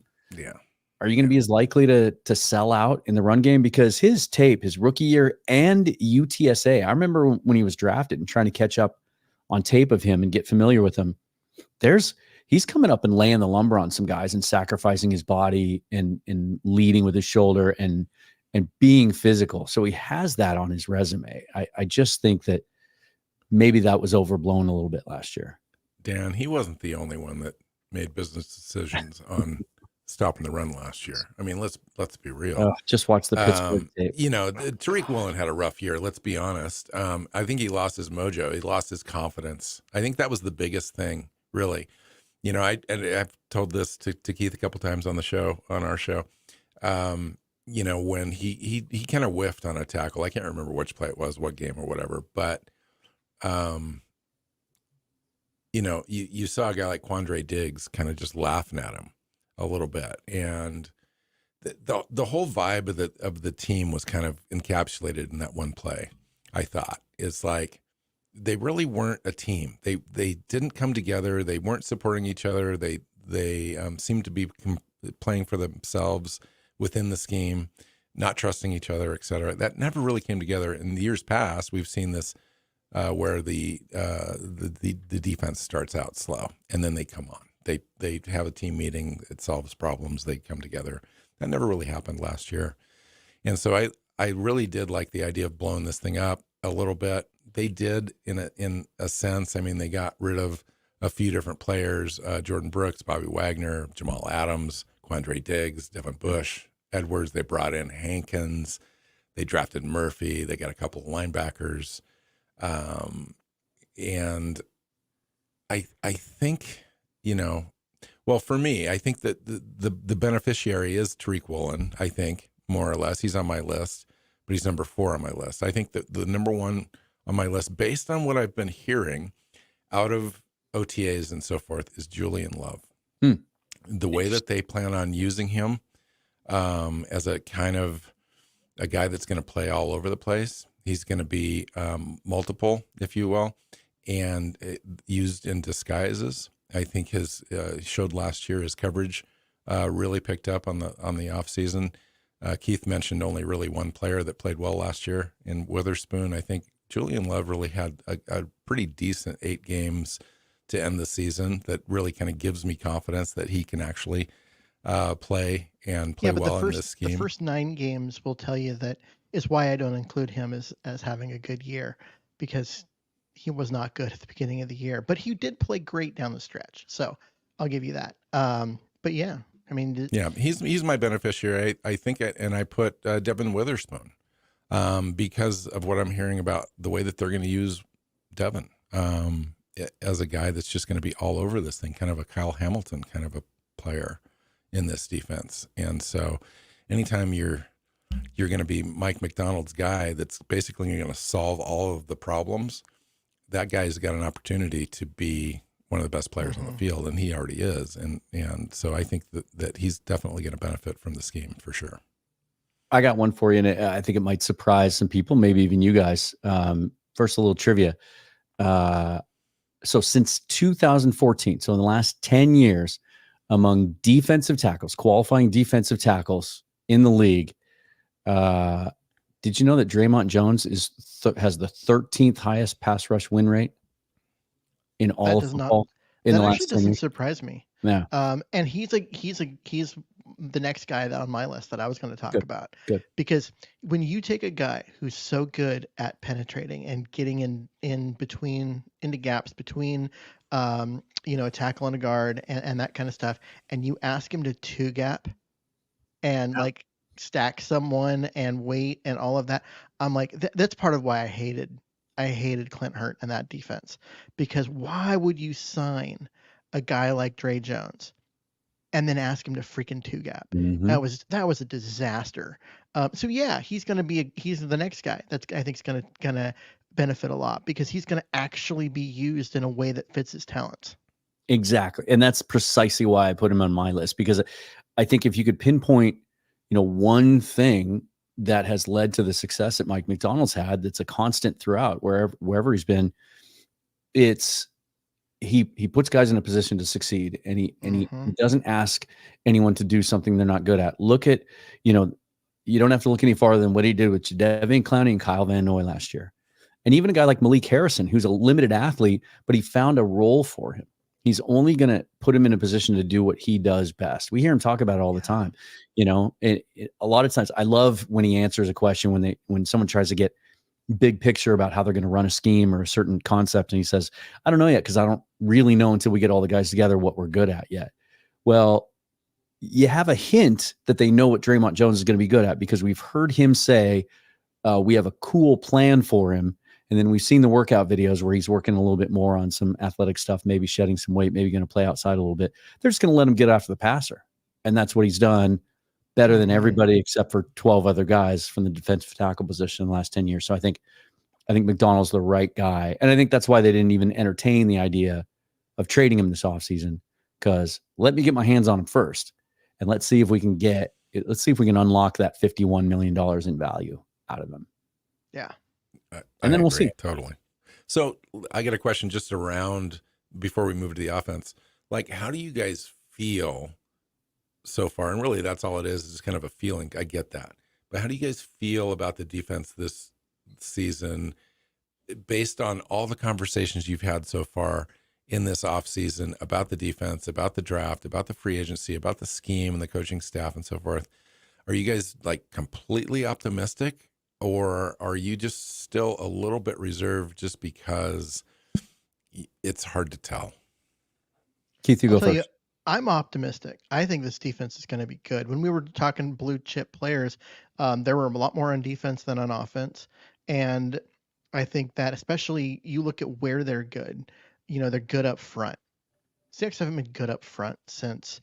are you going to be as likely to sell out in the run game? Because his tape, his rookie year and UTSA, I remember when he was drafted and trying to catch up on tape of him and get familiar with him. He's coming up and laying the lumber on some guys and sacrificing his body and leading with his shoulder and being physical. So he has that on his resume. I just think that maybe that was overblown a little bit last year. Dan, he wasn't the only one that made business decisions on stopping the run last year. I mean, let's be real. Just watch the Pittsburgh tape. Tariq Woolen had a rough year. Let's be honest. I think he lost his mojo. He lost his confidence. I think that was the biggest thing, really. I've told this to Keith a couple times on our show. When he kind of whiffed on a tackle. I can't remember which play it was, what game or whatever, but you saw a guy like Quandre Diggs kind of just laughing at him a little bit, and the whole vibe of the team was kind of encapsulated in that one play. I thought it's like they really weren't a team. They didn't come together. They weren't supporting each other. They seemed to be playing for themselves within the scheme, not trusting each other, et cetera. That never really came together. In the years past, we've seen this where the defense starts out slow and then they come on. They have a team meeting. It solves problems. They come together. That never really happened last year. And so I really did like the idea of blowing this thing up a little bit. They did in a sense. I mean, they got rid of a few different players, Jordan Brooks, Bobby Wagner, Jamal Adams, Quandre Diggs, Devin Bush, Edwards. They brought in Hankins. They drafted Murphy. They got a couple of linebackers. And I think, for me, I think that the beneficiary is Tariq Woolen, I think, more or less. He's on my list, but he's number 4 on my list. I think that the number 1 on my list, based on what I've been hearing out of OTAs and so forth, is Julian Love. The way that they plan on using him as a kind of a guy that's going to play all over the place. He's going to be multiple, if you will, and used in disguises. I think his showed last year his coverage really picked up on the off season. Keith mentioned only really one player that played well last year in Witherspoon. I think Julian Love really had a pretty decent 8 games to end the season that really kind of gives me confidence that he can actually play well in this scheme. The first 9 games will tell you that is why I don't include him as having a good year, because he was not good at the beginning of the year, but he did play great down the stretch. So I'll give you that. But yeah, I mean, he's my beneficiary. I think, and I put Devin Witherspoon because of what I'm hearing about the way that they're going to use Devin as a guy that's just going to be all over this thing, kind of a Kyle Hamilton kind of a player in this defense. And so anytime you're going to be Mike McDonald's guy that's basically going to solve all of the problems, that guy's got an opportunity to be one of the best players on the field, and he already is. And so I think that he's definitely going to benefit from the scheme for sure. I got one for you, and I think it might surprise some people, maybe even you guys. First, a little trivia. So since 2014, so in the last 10 years, among defensive tackles, qualifying defensive tackles in the league, did you know that Draymond Jones has the 13th highest pass rush win rate in all of football? That actually doesn't surprise me. Yeah. And he's the next guy on my list that I was going to talk about. Good. Because when you take a guy who's so good at penetrating and getting in between, into gaps between, a tackle and a guard and that kind of stuff, and you ask him to 2-gap and stack someone and wait and all of that, I'm like, that's part of why I hated Clint Hurt and that defense, because why would you sign a guy like Dre Jones and then ask him to freaking 2-gap. Mm-hmm. That was a disaster. So yeah, he's the next guy that's I think is gonna benefit a lot because he's gonna actually be used in a way that fits his talents. Exactly. And that's precisely why I put him on my list, because I think if you could pinpoint, one thing that has led to the success that Mike McDonald's had, that's a constant throughout wherever he's been, it's he puts guys in a position to succeed, and he doesn't ask anyone to do something they're not good at. Look at, you don't have to look any farther than what he did with Jadeveon Clowney and Kyle Van Noy last year. And even a guy like Malik Harrison, who's a limited athlete, but he found a role for him. He's only going to put him in a position to do what he does best. We hear him talk about it all the time. A lot of times I love when he answers a question when someone tries to get big picture about how they're going to run a scheme or a certain concept. And he says, I don't know yet, because I don't really know until we get all the guys together what we're good at yet. Well, you have a hint that they know what Draymond Jones is going to be good at, because we've heard him say, we have a cool plan for him. And then we've seen the workout videos where he's working a little bit more on some athletic stuff, maybe shedding some weight, maybe going to play outside a little bit. They're just going to let him get after the passer. And that's what he's done better than everybody except for 12 other guys from the defensive tackle position in the last 10 years. So I think McDonald's the right guy. And I think that's why they didn't even entertain the idea of trading him this offseason, because let me get my hands on him first. And let's see if we can unlock that $51 million in value out of him. Yeah. And then we'll see. Totally. So I got a question just around before we move to the offense. Like, how do you guys feel so far? And really, that's all it is kind of a feeling. I get that. But how do you guys feel about the defense this season based on all the conversations you've had so far in this offseason about the defense, about the draft, about the free agency, about the scheme and the coaching staff and so forth? Are you guys like completely optimistic? Or are you just still a little bit reserved just because it's hard to tell? Keith, you go first. I'm optimistic. I think this defense is going to be good. When we were talking blue chip players, there were a lot more on defense than on offense. And I think that especially you look at where they're good, they're good up front. Seahawks haven't been good up front since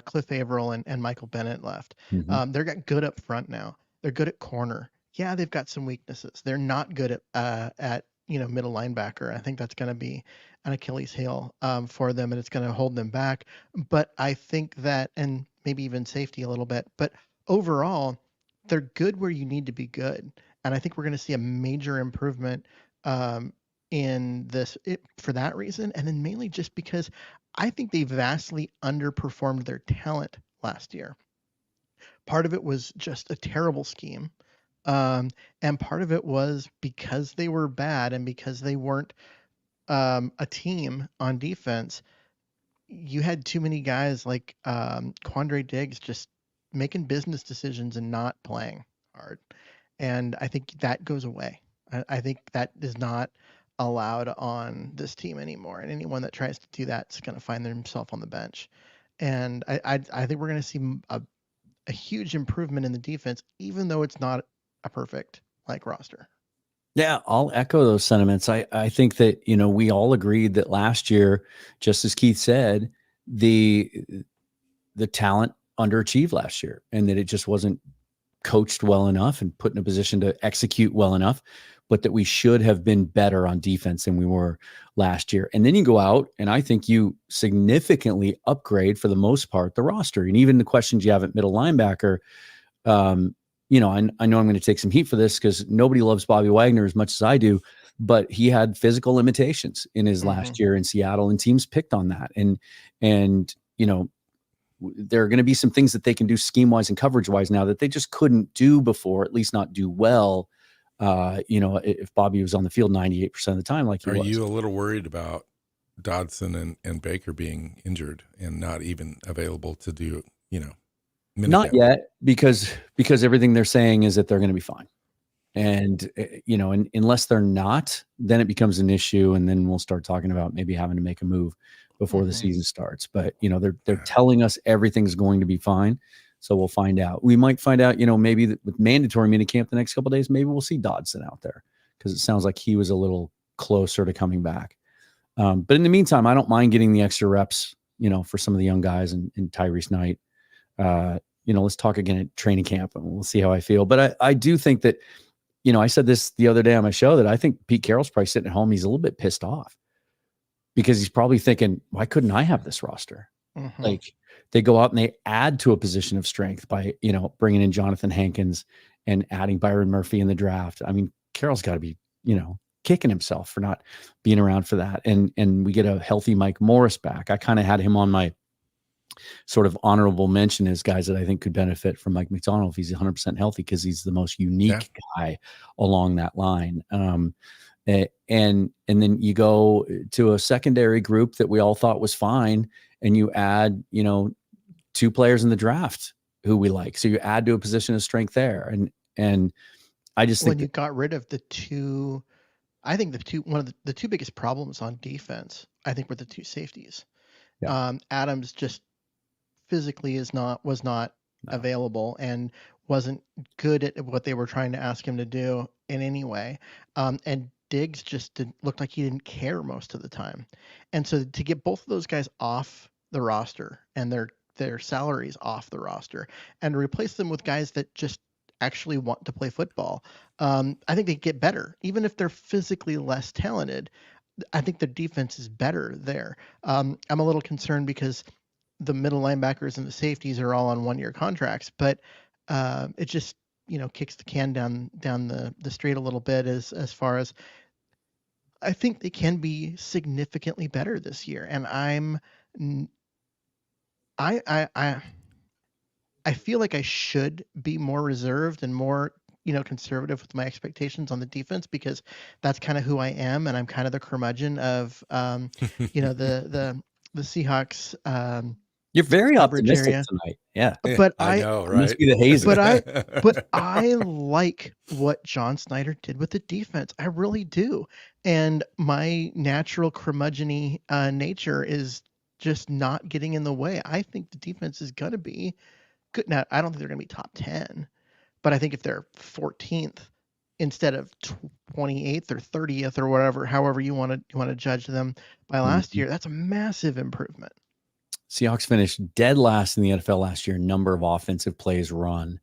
Cliff Averill and Michael Bennett left. Mm-hmm. They're got good up front now. They're good at corner. Yeah, they've got some weaknesses. They're not good at middle linebacker. I think that's going to be an Achilles heel for them, and it's going to hold them back. But I think that, and maybe even safety a little bit. But overall, they're good where you need to be good, and I think we're going to see a major improvement in this for that reason, and then mainly just because I think they vastly underperformed their talent last year. Part of it was just a terrible scheme. And part of it was because they were bad and because they weren't a team on defense. You had too many guys like Quandre Diggs just making business decisions and not playing hard. And I think that goes away. I think that is not allowed on this team anymore. And anyone that tries to do that is going to find themselves on the bench. And I think we're going to see a huge improvement in the defense, even though it's not a perfect roster. Yeah, I'll echo those sentiments. I think that, we all agreed that last year, just as Keith said, the talent underachieved last year, and that it just wasn't coached well enough and put in a position to execute well enough, but that we should have been better on defense than we were last year. And then you go out and I think you significantly upgrade, for the most part, the roster. And even the questions you have at middle linebacker, I know I'm going to take some heat for this because nobody loves Bobby Wagner as much as I do, but he had physical limitations in his last year in Seattle, and teams picked on that. And there are going to be some things that they can do scheme-wise and coverage-wise now that they just couldn't do before, at least not do well. If Bobby was on the field 98% of the time, like he was. Are you a little worried about Dodson and Baker being injured and not even available to do, Not yet, because everything they're saying is that they're going to be fine. And, and unless they're not, then it becomes an issue. And then we'll start talking about maybe having to make a move before the season starts. But, they're telling us everything's going to be fine. So we'll find out. We might find out, maybe with mandatory minicamp the next couple of days, maybe we'll see Dodson out there, because it sounds like he was a little closer to coming back. But in the meantime, I don't mind getting the extra reps for some of the young guys and Tyrese Knight. Let's talk again at training camp and we'll see how I feel. But I do think that, I said this the other day on my show that I think Pete Carroll's probably sitting at home. He's a little bit pissed off because he's probably thinking, why couldn't I have this roster? Mm-hmm. Like they go out and they add to a position of strength by, bringing in Jonathan Hankins and adding Byron Murphy in the draft. I mean, Carroll's got to be, kicking himself for not being around for that. And we get a healthy Mike Morris back. I kind of had him on my sort of honorable mention as guys that I think could benefit from Mike McDonald if he's 100% healthy, because he's the most unique guy along that line. And then you go to a secondary group that we all thought was fine, and you add, 2 players in the draft who we like. So you add to a position of strength there. And I just think when you got rid of the two, I think one of the two biggest problems on defense, I think, were the 2 safeties. Yeah. Adams just physically was not available and wasn't good at what they were trying to ask him to do in any way. And Diggs just looked like he didn't care most of the time. And so to get both of those guys off the roster and their salaries off the roster and replace them with guys that just actually want to play football, I think they get better. Even if they're physically less talented, I think the defense is better there. I'm a little concerned because the middle linebackers and the safeties are all on 1-year contracts, but it just, kicks the can down the street a little bit as far as I think they can be significantly better this year. And I feel like I should be more reserved and more, conservative with my expectations on the defense, because that's kind of who I am. And I'm kind of the curmudgeon of, the Seahawks. You're very coverage optimistic area. tonight. Yeah. But I know, right? Must be the haze. But I like what John Snyder did with the defense. I really do. And my natural curmudgeon-y nature is just not getting in the way. I think the defense is going to be good. Now, I don't think they're going to be top 10, but I think if they're 14th instead of 28th or 30th or whatever, however you want to judge them by last year, that's a massive improvement. Seahawks finished dead last in the NFL last year, number of offensive plays run.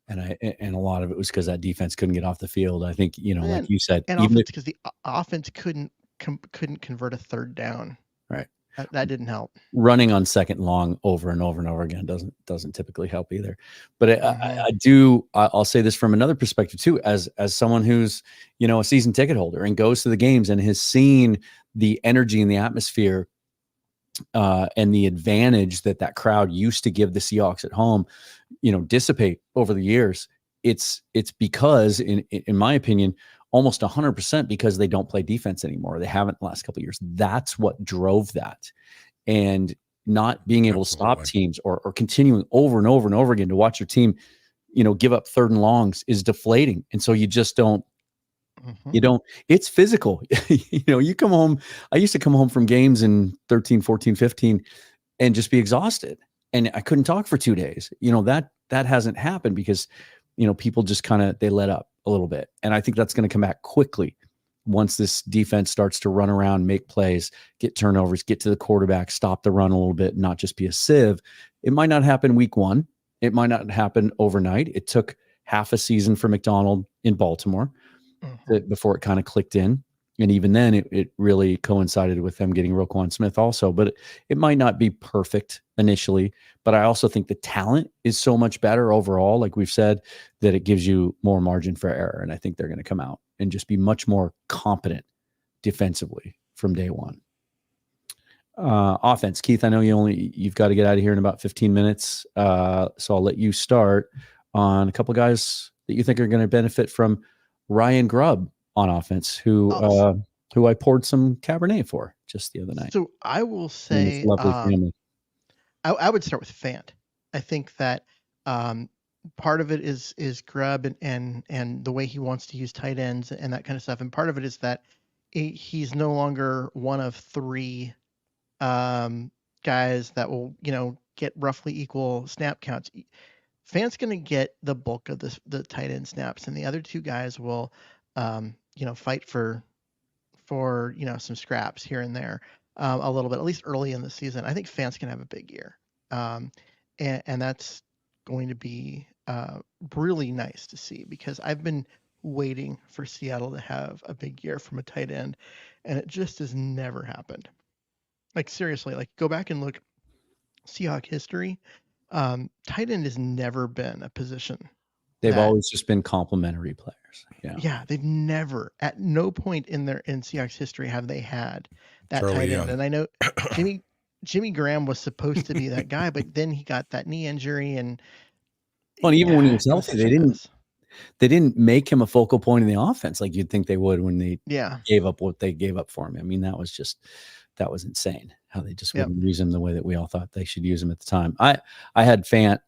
And a lot of it was because that defense couldn't get off the field. I think, like you said, and even because the offense couldn't convert a third down. Right. That didn't help. Running on second long over and over and over again doesn't typically help either. But I'll say this from another perspective too, as someone who's, a season ticket holder and goes to the games and has seen the energy and the atmosphere and the advantage that crowd used to give the Seahawks at home, dissipate over the years. It's because in my opinion, almost 100% because they don't play defense anymore. They haven't the last couple of years. That's what drove that. And not being able to stop teams or continuing over and over and over again to watch your team, give up 3rd and longs is deflating. And so you just don't, it's physical. You come home. I used to come home from games in 13, 14, 15 and just be exhausted. And I couldn't talk for 2 days. That hasn't happened because, people just they let up a little bit. And I think that's going to come back quickly once this defense starts to run around, make plays, get turnovers, get to the quarterback, stop the run a little bit, not just be a sieve. It might not happen week 1. It might not happen overnight. It took half a season for McDonald in Baltimore before it kind of clicked in. And even then it really coincided with them getting Roquan Smith also, but it might not be perfect initially, but I also think the talent is so much better overall, like we've said, that it gives you more margin for error. And I think they're going to come out and just be much more competent defensively from day one. Offense, Keith, I know you've got to get out of here in about 15 minutes. So I'll let you start on a couple of guys that you think are going to benefit from Ryan Grubb on offense, who I poured some Cabernet for just the other night. So I will say, lovely family. I would start with Fant. I think that part of it is Grubb and the way he wants to use tight ends and that kind of stuff, and part of it is that he's no longer one of 3 guys that will get roughly equal snap counts. Fant's going to get the bulk of the tight end snaps, and the other 2 guys will fight for some scraps here and there. a little bit, at least early in the season. I think Fant's going to have a big year. And that's going to be really nice to see, because I've been waiting for Seattle to have a big year from a tight end, and it just has never happened. Like, seriously, like, go back and look Seahawk history. Tight end has never been a position. They've always just been complementary players. Yeah, they've never, at no point in Seahawks history have they had that tight end. And I know Jimmy Graham was supposed to be that guy, but then he got that knee injury, and even when he was healthy, they didn't make him a focal point in the offense like you'd think they would when they gave up what they gave up for him. I mean, that was insane how they just wouldn't use him the way that we all thought they should use him at the time. I had Fant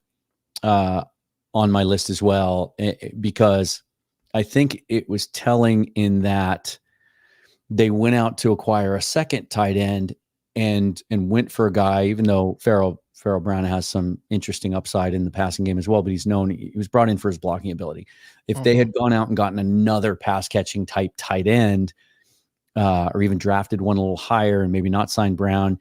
on my list as well, because I think it was telling in that they went out to acquire a second tight end and went for a guy, even though Farrell Brown has some interesting upside in the passing game as well, but he was brought in for his blocking ability. If they had gone out and gotten another pass catching type tight end, or even drafted one a little higher and maybe not signed Brown,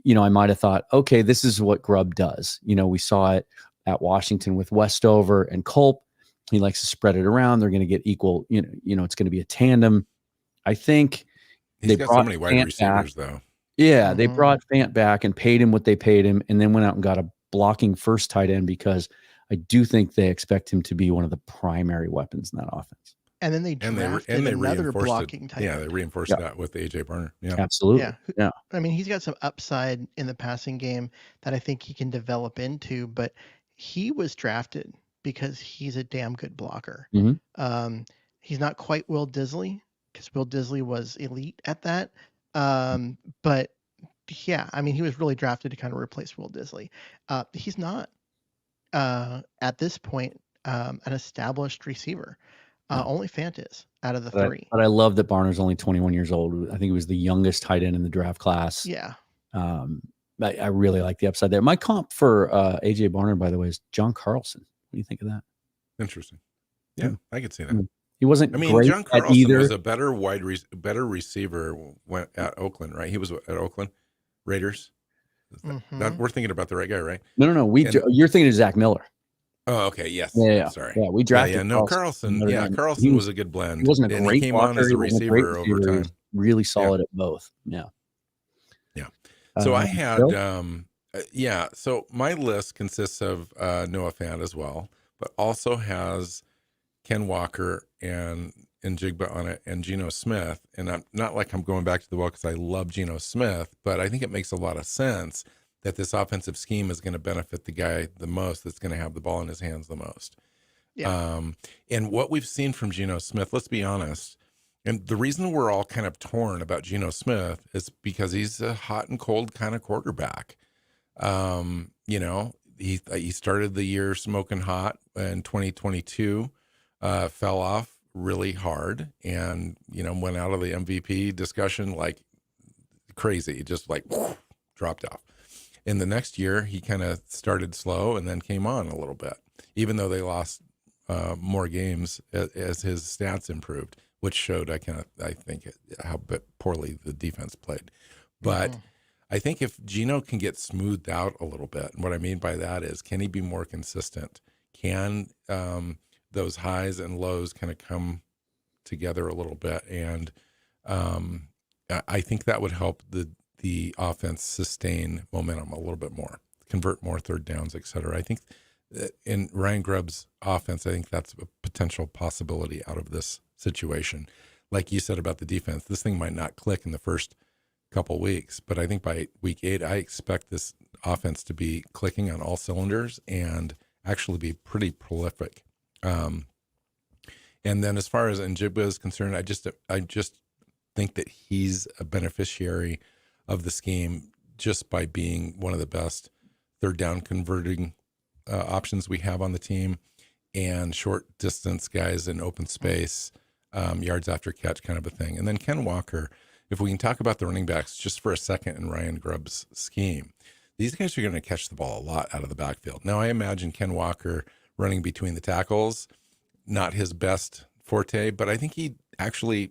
I might have thought, okay, this is what Grubb does. We saw it at Washington with Westover and Culp. He likes to spread it around. They're going to get equal, it's going to be a tandem. I think he's got so many wide receivers though. Yeah, they brought Fant back and paid him what they paid him, and then went out and got a blocking first tight end, because I do think they expect him to be one of the primary weapons in that offense. And then they drafted another blocking tight end. Yeah, they reinforced that with AJ Barner. Yeah, absolutely. Yeah. I mean, he's got some upside in the passing game that I think he can develop into, but he was drafted because he's a damn good blocker. He's not quite Will Disley, because Will Disley was elite at that. But yeah, I mean, he was really drafted to kind of replace Will Disley. He's not at this point an established receiver. Only Fant is out of the three. But I love that Barner's only 21 years old. I think he was the youngest tight end in the draft class. Yeah. I really like the upside there. My comp for AJ Barner, by the way, is John Carlson. What do you think of that? Interesting. Yeah, I could see that. He wasn't. Great John Carlson at either. was a better better receiver at Oakland, right? He was at Oakland Raiders. We're thinking about the right guy, right? No. You're thinking of Zach Miller. Oh, okay. Yes. Yeah. Sorry. Yeah, we drafted. Carlson. Yeah, Carlson was a good blend. He wasn't a great he came blocker, on as a receiver over time. He was really solid at both. Yeah. Yeah. So I had, So my list consists of Noah Fant as well, but also has Ken Walker and Njigba on it, and Geno Smith. And I'm not like I'm going back to the well because I love Geno Smith, but I think it makes a lot of sense that this offensive scheme is going to benefit the guy the most that's going to have the ball in his hands the most. Yeah. And what we've seen from Geno Smith, let's be honest, and the reason we're all kind of torn about Geno Smith is because he's a hot and cold kind of quarterback. He started the year smoking hot in 2022, fell off really hard, and, went out of the MVP discussion like crazy, just like dropped off. In the next year, he kind of started slow and then came on a little bit, even though they lost more games as his stats improved, which showed, I think, how poorly the defense played. But I think if Geno can get smoothed out a little bit, and what I mean by that is, can he be more consistent? Can those highs and lows kind of come together a little bit? And I think that would help the offense sustain momentum a little bit more, convert more third downs, et cetera. I think in Ryan Grubb's offense, I think that's a potential possibility out of this situation. Like you said about the defense, this thing might not click in the first couple weeks, but I think by week 8, I expect this offense to be clicking on all cylinders and actually be pretty prolific. And then as far as Njigba is concerned, I just think that he's a beneficiary of the scheme just by being one of the best third down converting options we have on the team, and short distance guys in open space, yards after catch kind of a thing. And then Ken Walker, if we can talk about the running backs just for a second in Ryan Grubb's scheme, these guys are going to catch the ball a lot out of the backfield. Now, I imagine Ken Walker running between the tackles, not his best forte, but I think he actually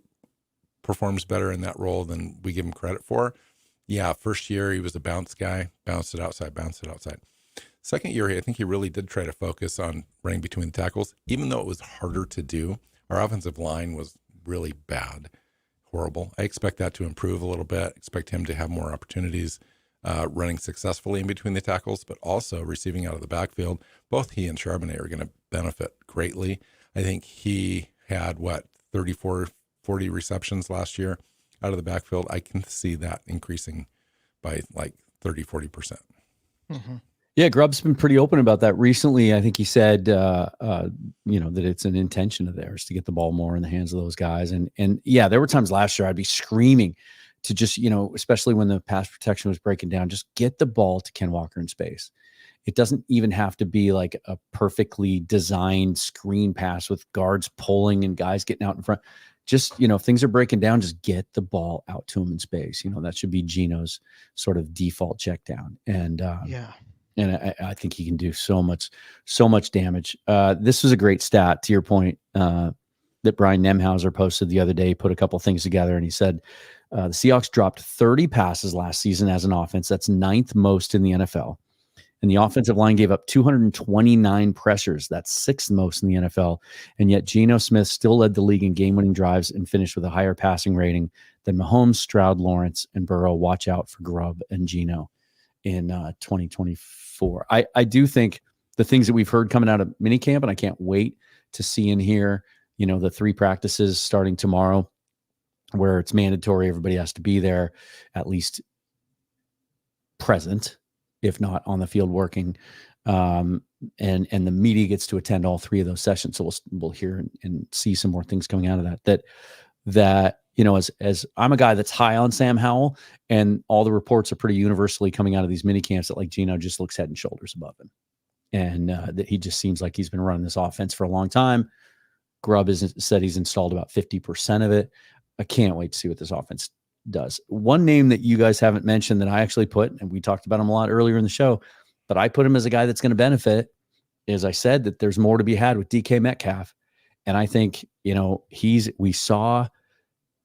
performs better in that role than we give him credit for. Yeah, first year he was a bounce guy, bounced it outside. Second year, I think he really did try to focus on running between the tackles, even though it was harder to do. Our offensive line was really bad, horrible. I expect that to improve a little bit. Expect him to have more opportunities running successfully in between the tackles, but also receiving out of the backfield. Both he and Charbonnet are going to benefit greatly. I think he had, 34, 40 receptions last year out of the backfield. I can see that increasing by like 30, 40%. Mm-hmm. Yeah, Grubb's been pretty open about that recently. I think he said, that it's an intention of theirs to get the ball more in the hands of those guys. And yeah, there were times last year I'd be screaming to just, especially when the pass protection was breaking down, just get the ball to Ken Walker in space. It doesn't even have to be like a perfectly designed screen pass with guards pulling and guys getting out in front. Just, if things are breaking down, just get the ball out to him in space. That should be Geno's sort of default check down. And, And I think he can do so much damage. This was a great stat, to your point, that Brian Nemhauser posted the other day. He put a couple things together, and he said the Seahawks dropped 30 passes last season as an offense. That's 9th most in the NFL. And the offensive line gave up 229 pressures. That's 6th most in the NFL. And yet Geno Smith still led the league in game-winning drives and finished with a higher passing rating than Mahomes, Stroud, Lawrence, and Burrow. Watch out for Grubb and Geno in 2024. I do think the things that we've heard coming out of minicamp, and I can't wait to see and hear, the 3 practices starting tomorrow where it's mandatory. Everybody has to be there, at least present, if not on the field working. And the media gets to attend all 3 of those sessions. So we'll hear and see some more things coming out of that, as I'm a guy that's high on Sam Howell, and all the reports are pretty universally coming out of these mini camps that like Geno just looks head and shoulders above him. And that he just seems like he's been running this offense for a long time. Grubb said he's installed about 50% of it. I can't wait to see what this offense does. One name that you guys haven't mentioned that I actually put, and we talked about him a lot earlier in the show, but I put him as a guy that's going to benefit, is I said that there's more to be had with DK Metcalf. And I think, we saw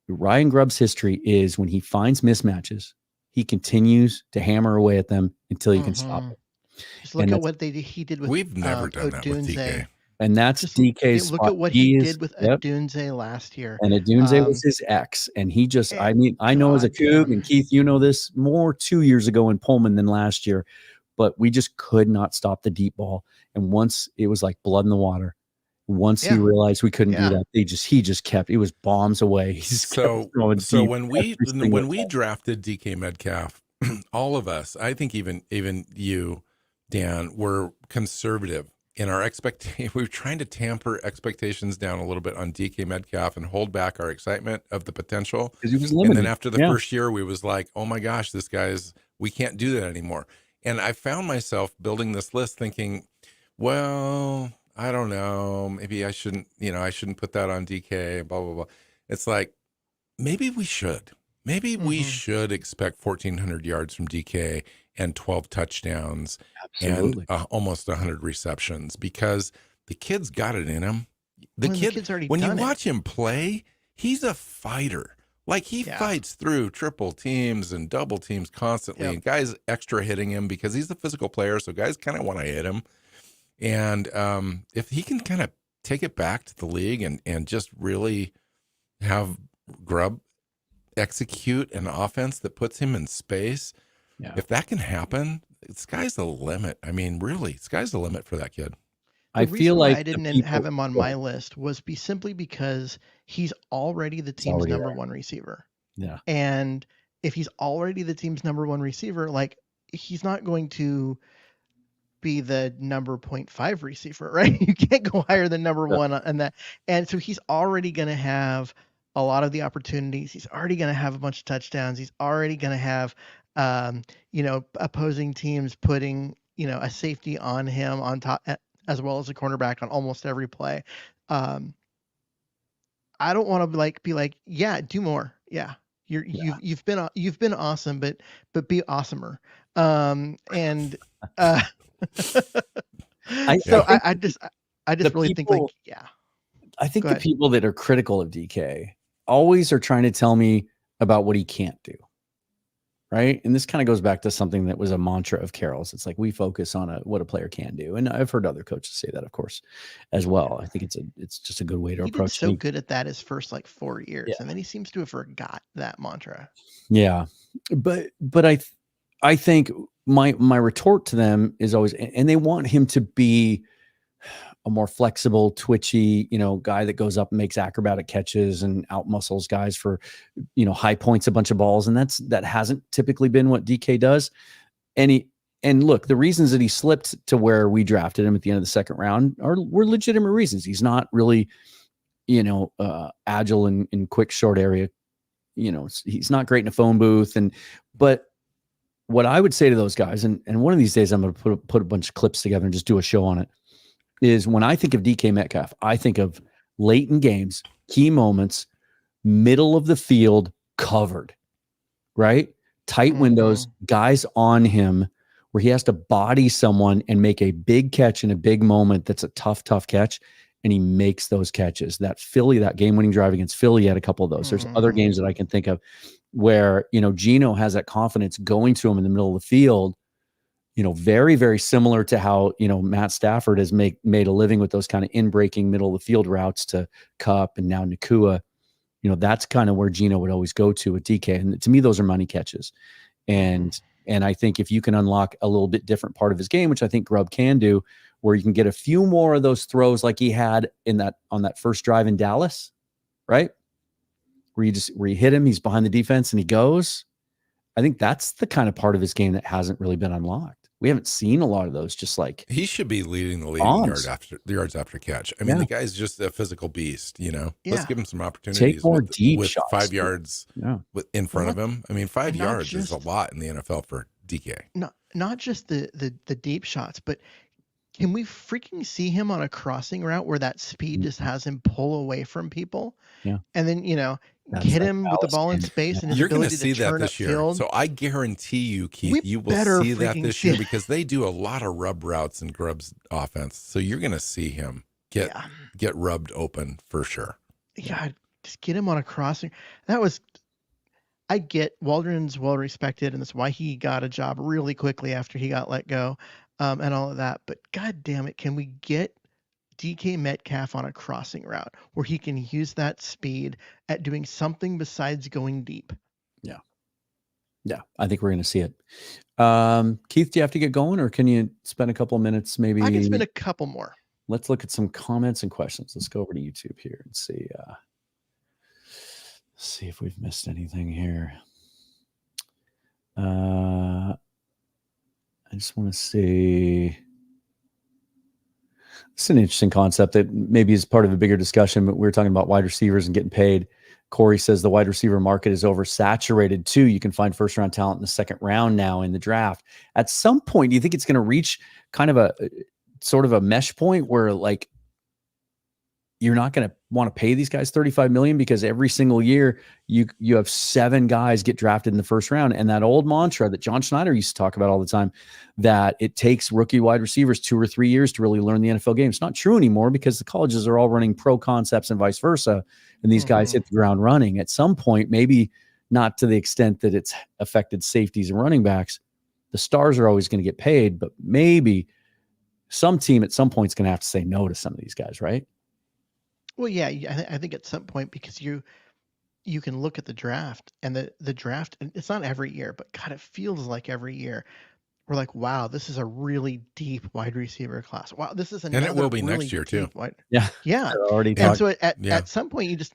Ryan Grubb's history is when he finds mismatches, he continues to hammer away at them until you can stop it. Just look at what he did with We've never done that with DK. And that's DK's look at what he did with Adunze last year. And Adunze was his ex. And he just, I know as a Coug, and Keith, this more 2 years ago in Pullman than last year, but we just could not stop the deep ball. And once it was like blood in the water, once he realized we couldn't do that, he just kept, it was bombs away. So when we drafted DK Metcalf, all of us, I think even you, Dan, were conservative in our expectation. We were trying to tamper expectations down a little bit on DK Metcalf and hold back our excitement of the potential. Because he was limited. And then after the first year, we was like, oh my gosh, we can't do that anymore. And I found myself building this list thinking, well, I don't know, maybe I shouldn't put that on DK, blah, blah, blah. It's like, maybe we should. Maybe we should expect 1,400 yards from DK and 12 touchdowns. Absolutely. And almost 100 receptions, because the kid's got it in him. The kid's already when you watch him play, he's a fighter. Like he fights through triple teams and double teams constantly, and guys extra hitting him because he's a physical player. So guys kind of want to hit him. And if he can kind of take it back to the league and just really have Grubb execute an offense that puts him in space, if that can happen, sky's the limit. I mean, really, sky's the limit for that kid. I feel like I didn't have him on my list was simply because he's already the team's number one receiver. Yeah. And if he's already the team's number one receiver, like he's not going to be the number 0.5 receiver, right? You can't go higher than number one on that. And so he's already going to have a lot of the opportunities. He's already going to have a bunch of touchdowns. He's already going to have, opposing teams putting, a safety on him on top, as well as a cornerback on almost every play. I don't want to be like, yeah, do more. Yeah. You've been awesome, but be awesomer. I just really think like, I think the people that are critical of DK always are trying to tell me about what he can't do. right? And this kind of goes back to something that was a mantra of Carroll's. It's like we focus on what a player can do, and I've heard other coaches say that, of course, as well. I think it's just a good way to approach. He did so good at that his first like 4 years, Yeah. and then he seems to have forgot that mantra. Yeah, but I think my retort to them is always, and they want him to be a more flexible, twitchy, guy that goes up and makes acrobatic catches and out muscles guys for, high points, a bunch of balls. And that hasn't typically been what DK does. And look, the reasons that he slipped to where we drafted him at the end of the second round were legitimate reasons. He's not really, agile in quick, short area. He's not great in a phone booth. But what I would say to those guys, and one of these days I'm going to put a bunch of clips together and just do a show on it, is when I think of DK Metcalf, I think of late in games, key moments, middle of the field, covered, right? Tight windows, guys on him, where he has to body someone and make a big catch in a big moment that's a tough catch, and he makes those catches. That game-winning drive against Philly, had a couple of those. There's other games that I can think of where, Geno has that confidence going to him in the middle of the field, very, very similar to how, Matt Stafford has made a living with those kind of in-breaking middle of the field routes to Kupp and now Nakua. That's kind of where Geno would always go to with DK. And to me, those are money catches. And I think if you can unlock a little bit different part of his game, which I think Grubb can do, where you can get a few more of those throws like he had on that first drive in Dallas, right? Where you hit him, he's behind the defense and he goes. I think that's the kind of part of his game that hasn't really been unlocked. We haven't seen a lot of those. Just like he should be leading the league in yards after catch. I mean, the guy's just a physical beast. Let's give him some opportunities. Take more deep with shots. 5 yards in front of him. I mean, 5 yards is a lot in the NFL for DK. Not just the deep shots, but can we freaking see him on a crossing route where that speed just has him pull away from people? Yeah, and then hit him with the ball in space, and his you're going to see that this year. Field. So I guarantee you, Keith, you will see that this year because they do a lot of rub routes in Grubb's offense. So you're going to see him get rubbed open for sure. Yeah, just get him on a crossing. I get Waldron's well respected, and that's why he got a job really quickly after he got let go, and all of that. But God damn it, can we get DK Metcalf on a crossing route where he can use that speed at doing something besides going deep? Yeah, I think we're going to see it. Keith, do you have to get going, or can you spend a couple of minutes maybe? I can spend a couple more. Let's look at some comments and questions. Let's go over to YouTube here and see if we've missed anything here. I just want to see. It's an interesting concept that maybe is part of a bigger discussion, but we're talking about wide receivers and getting paid. Corey says the wide receiver market is oversaturated too. You can find first round talent in the second round now in the draft. At some point, do you think it's going to reach kind of a sort of a mesh point where like you're not going to want to pay these guys $35 million because every single year you have 7 guys get drafted in the first round. And that old mantra that John Schneider used to talk about all the time, that it takes rookie wide receivers 2 or 3 years to really learn the NFL game. It's not true anymore because the colleges are all running pro concepts and vice versa. And these guys hit the ground running at some point, maybe not to the extent that it's affected safeties and running backs. The stars are always going to get paid, but maybe some team at some point is going to have to say no to some of these guys, right? Well, yeah, I think at some point, because you can look at the draft, and the draft, and it's not every year, but God, it feels like every year we're like, wow, this is a really deep wide receiver class. Wow, this is another, and it will be really next year too. Yeah. And so at some point, you just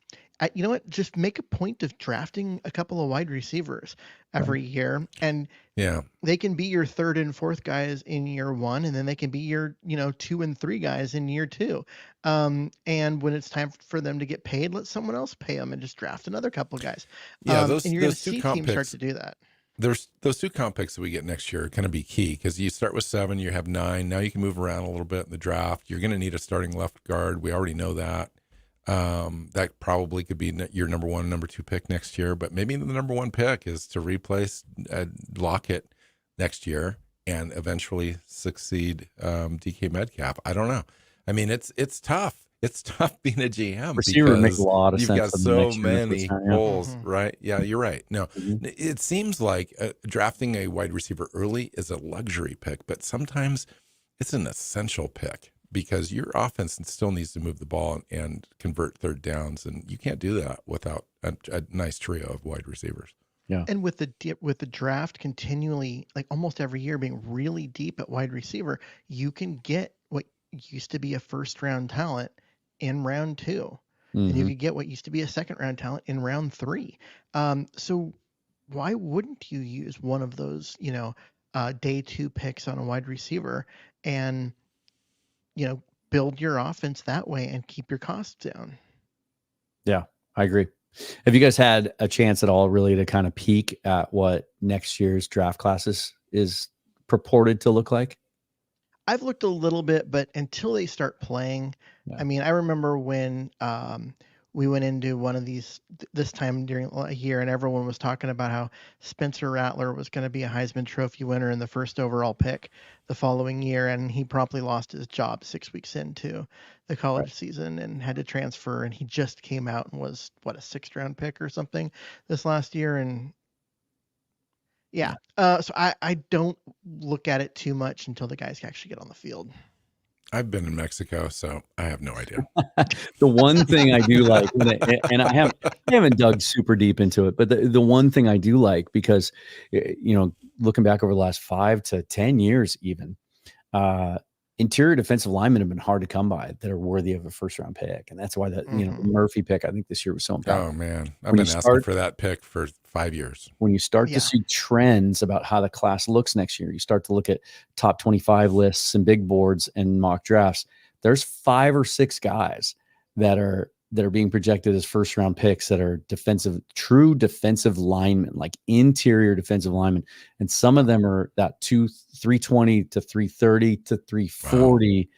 you know what, just make a point of drafting a couple of wide receivers every year, and they can be your 3rd and 4th guys in year 1, and then they can be your 2 and 3 guys in year 2. And when it's time for them to get paid, let someone else pay them and just draft another couple guys. Those, and you're going to those see comp teams picks, start to do that. There's those 2 comp picks that we get next year are going to be key because you start with 7, you have 9. Now you can move around a little bit in the draft. You're going to need a starting left guard. We already know that. That probably could be your number 1, number 2 pick next year, but maybe the number 1 pick is to replace Lockett next year and eventually succeed DK Metcalf. I don't know. I mean, it's tough. it's tough being a GM Receiver makes a because lot of you've sense got for the so next year, many 100%, yeah. holes, right? Yeah, you're right. No, Mhm. it seems like drafting a wide receiver early is a luxury pick, but sometimes it's an essential pick because your offense still needs to move the ball and convert third downs, and you can't do that without a nice trio of wide receivers. Yeah. And with the draft continually, like almost every year, being really deep at wide receiver, you can get what used to be a first round talent in round 2, and you Mhm. could get what used to be a second round talent in round 3. So why wouldn't you use one of those, day 2 picks on a wide receiver and build your offense that way and keep your costs down? Yeah, I agree. Have you guys had a chance at all really to kind of peek at what next year's draft classes is purported to look like? I've looked a little bit, but until they start playing, Yeah. I mean, I remember when we went into one of these this time during a year, and everyone was talking about how Spencer Rattler was going to be a Heisman Trophy winner and the first overall pick the following year, and he promptly lost his job 6 weeks into the college season and had to transfer, and he just came out and was a 6th round pick or something this last year, and yeah. So I don't look at it too much until the guys actually get on the field. I've been in Mexico, so I have no idea. The one thing I do like, and I haven't dug super deep into it, but the one thing I do like, because looking back over the last 5 to 10 years, even interior defensive linemen have been hard to come by that are worthy of a first round pick, and that's why the Murphy pick I think this year was so impactful. Oh man, I've been asking for that pick for 5 years. When you start to see trends about how the class looks next year, you start to look at top 25 lists and big boards and mock drafts. There's 5 or 6 guys that are being projected as first round picks that are true defensive linemen, like interior defensive linemen. And some of them are that 320 to 330 to 340,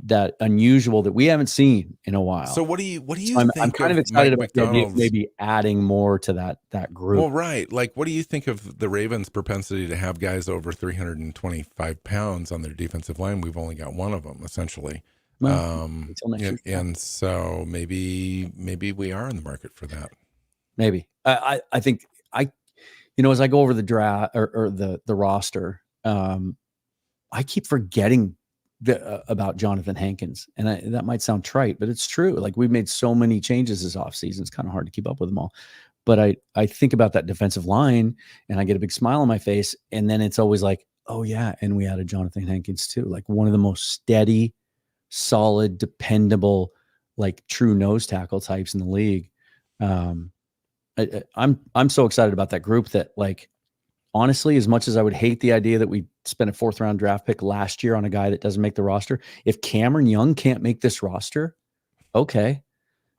that unusual that we haven't seen in a while. So what do you I'm think? I'm kind of excited Mike about the idea of McDonald's maybe adding more to that group. Well, right. Like, what do you think of the Ravens' propensity to have guys over 325 pounds on their defensive line? We've only got one of them, essentially. Until next year. And so maybe we are in the market for that. Maybe. I think as I go over the draft or the roster, I keep forgetting about Jonathan Hankins, and that might sound trite, but it's true. Like, we've made so many changes this offseason, it's kind of hard to keep up with them all. But I think about that defensive line, and I get a big smile on my face, and then it's always like, oh yeah, and we added Jonathan Hankins too, like one of the most steady, solid, dependable, like true nose tackle types in the league. I'm so excited about that group that, like, honestly, as much as I would hate the idea that we spent a 4th round draft pick last year on a guy that doesn't make the roster, if Cameron Young can't make this roster, okay,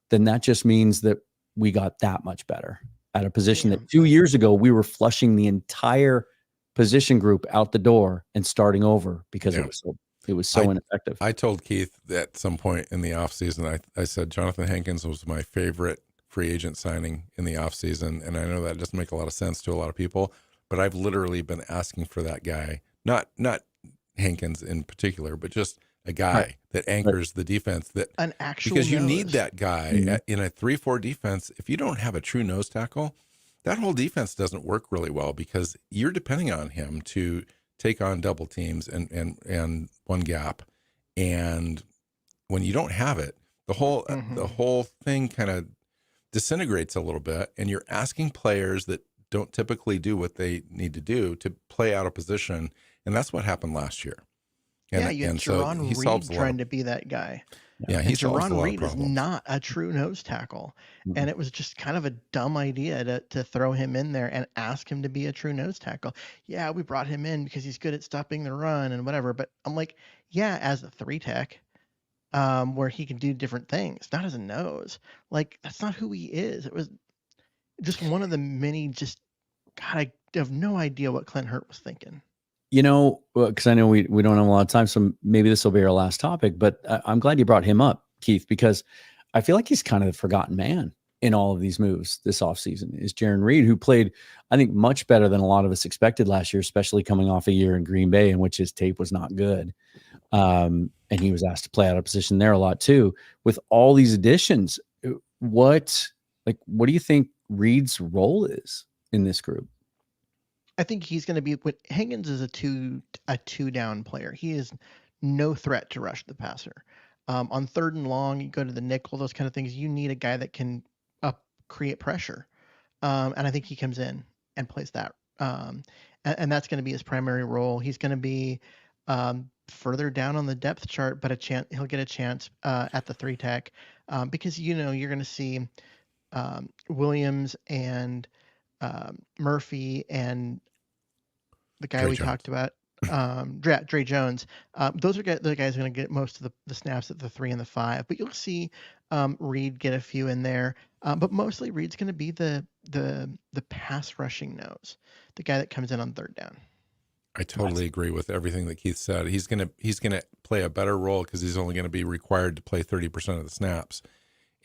then that just means that we got that much better at a position that 2 years ago we were flushing the entire position group out the door and starting over because it was so ineffective. I told Keith at some point in the offseason, I said Jonathan Hankins was my favorite free agent signing in the offseason, and I know that doesn't make a lot of sense to a lot of people, but I've literally been asking for that guy, not Hankins in particular, but just a guy that anchors the defense, that an actual because you nose. need that guy in a 3-4 defense. If you don't have a true nose tackle, that whole defense doesn't work really well because you're depending on him to take on double teams and one gap. And when you don't have it, the whole thing kind of disintegrates a little bit, and you're asking players that don't typically do what they need to do to play out of position. And that's what happened last year. And, you had Jerron Reed trying to be that guy. Yeah, he solves a lot of Reed is problems. not a true nose tackle. And it was just kind of a dumb idea to throw him in there and ask him to be a true nose tackle. Yeah, we brought him in because he's good at stopping the run and whatever. But I'm like, yeah, as a 3-tech, where he can do different things, not as a nose. Like, that's not who he is. It was just one of the many God, I have no idea what Clint Hurt was thinking. Because I know we don't have a lot of time, so maybe this will be our last topic, but I'm glad you brought him up, Keith, because I feel like he's kind of the forgotten man in all of these moves this offseason. Is Jerron Reed, who played, I think, much better than a lot of us expected last year, especially coming off a year in Green Bay in which his tape was not good. and he was asked to play out of position there a lot too. With all these additions, what do you think Reed's role is in this group? I think he's going to be, Higgins is a two down player. He is no threat to rush the passer. On 3rd and long, you go to the nickel, those kind of things. You need a guy that can create pressure. And I think he comes in and plays that. And that's going to be his primary role. He's going to be further down on the depth chart, but he'll get a chance at the 3 tech because, you're going to see Williams and Murphy and the guy Dre we Jones. talked about, Dre Jones. Those are the guys going to get most of the snaps at the 3 and the 5, but you'll see Reed get a few in there. But mostly Reed's going to be the pass rushing nose, the guy that comes in on 3rd down. I totally agree with everything that Keith said. He's gonna play a better role because he's only going to be required to play 30% of the snaps,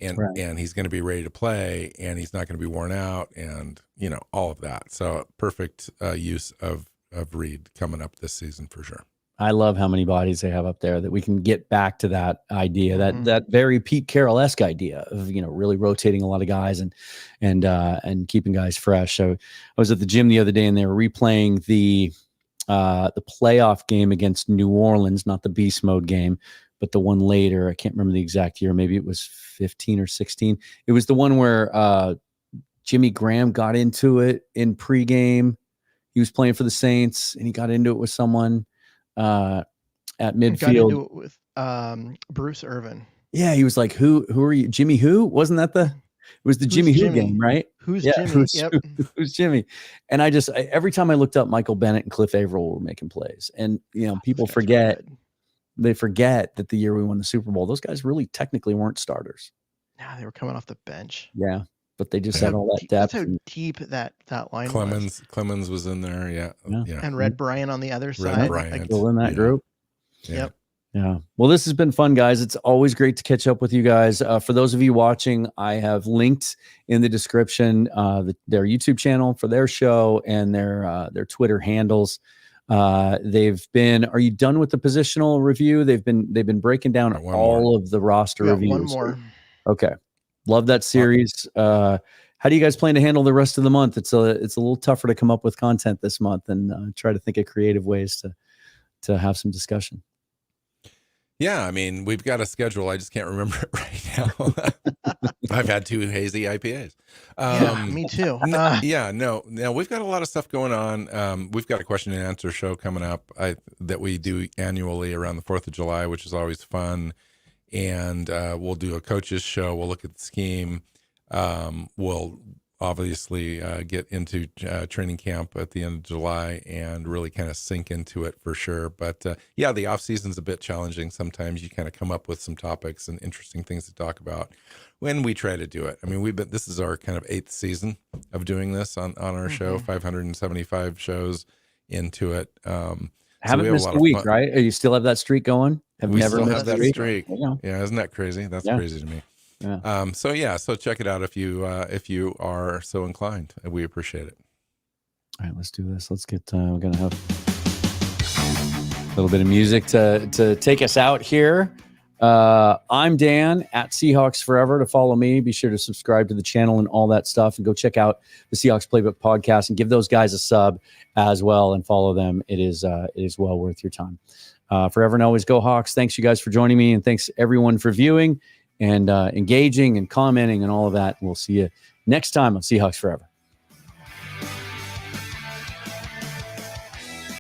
and he's going to be ready to play, and he's not going to be worn out, and all of that. So perfect use of Reed coming up this season for sure. I love how many bodies they have up there that we can get back to that idea, that very Pete Carroll-esque idea of, really rotating a lot of guys and keeping guys fresh. So I was at the gym the other day and they were replaying the playoff game against New Orleans, not the beast mode game, but the one later. I can't remember the exact year. Maybe it was 15 or 16. It was the one where Jimmy Graham got into it in pregame. He was playing for the Saints and he got into it with someone at midfield. Got into it with Bruce Irvin. Yeah, he was like, "Who are you, Jimmy? Who wasn't that the? It was the Jimmy Who game, right? Who's Jimmy? Who's Jimmy?" And every time I looked up, Michael Bennett and Cliff Averill were making plays, and people forget. They forget that the year we won the Super Bowl, those guys really technically weren't starters. Nah, they were coming off the bench. Yeah, but they just had all that depth. That's how deep that line was. Clemens was in there, yeah. And Red Bryant on the other side. Red Bryant. Still in that group. Yep. Yeah. Well, this has been fun, guys. It's always great to catch up with you guys. For those of you watching, I have linked in the description their YouTube channel for their show and their Twitter handles. They've been. Are you done with the positional review? They've been breaking down all of the roster reviews. One more. Okay. Love that series. How do you guys plan to handle the rest of the month? It's a little tougher to come up with content this month and try to think of creative ways to have some discussion. Yeah, I mean, we've got a schedule. I just can't remember it right now. I've had 2 hazy IPAs. Me too. No, we've got a lot of stuff going on. We've got a question and answer show coming up that we do annually around the 4th of July, which is always fun. And we'll do a coaches show. We'll look at the scheme. We'll obviously get into training camp at the end of July and really kind of sink into it for sure. But the off season's a bit challenging. Sometimes you kind of come up with some topics and interesting things to talk about when we try to do it. I mean, this is our kind of 8th season of doing this on our show, 575 shows into it. Haven't missed a week, right? You still have that streak going? We still have that streak. Yeah, isn't that crazy? That's crazy to me. Yeah. So check it out if you are so inclined. We appreciate it. All right, let's do this. Let's get. We're gonna have a little bit of music to take us out here. I'm Dan at Seahawks Forever. To follow me, be sure to subscribe to the channel and all that stuff, and go check out the Seahawks Playbook Podcast and give those guys a sub as well and follow them. It is well worth your time. Forever and always go Hawks. Thanks you guys for joining me, and thanks everyone for viewing and engaging and commenting and all of that. We'll see you next time on Seahawks Forever.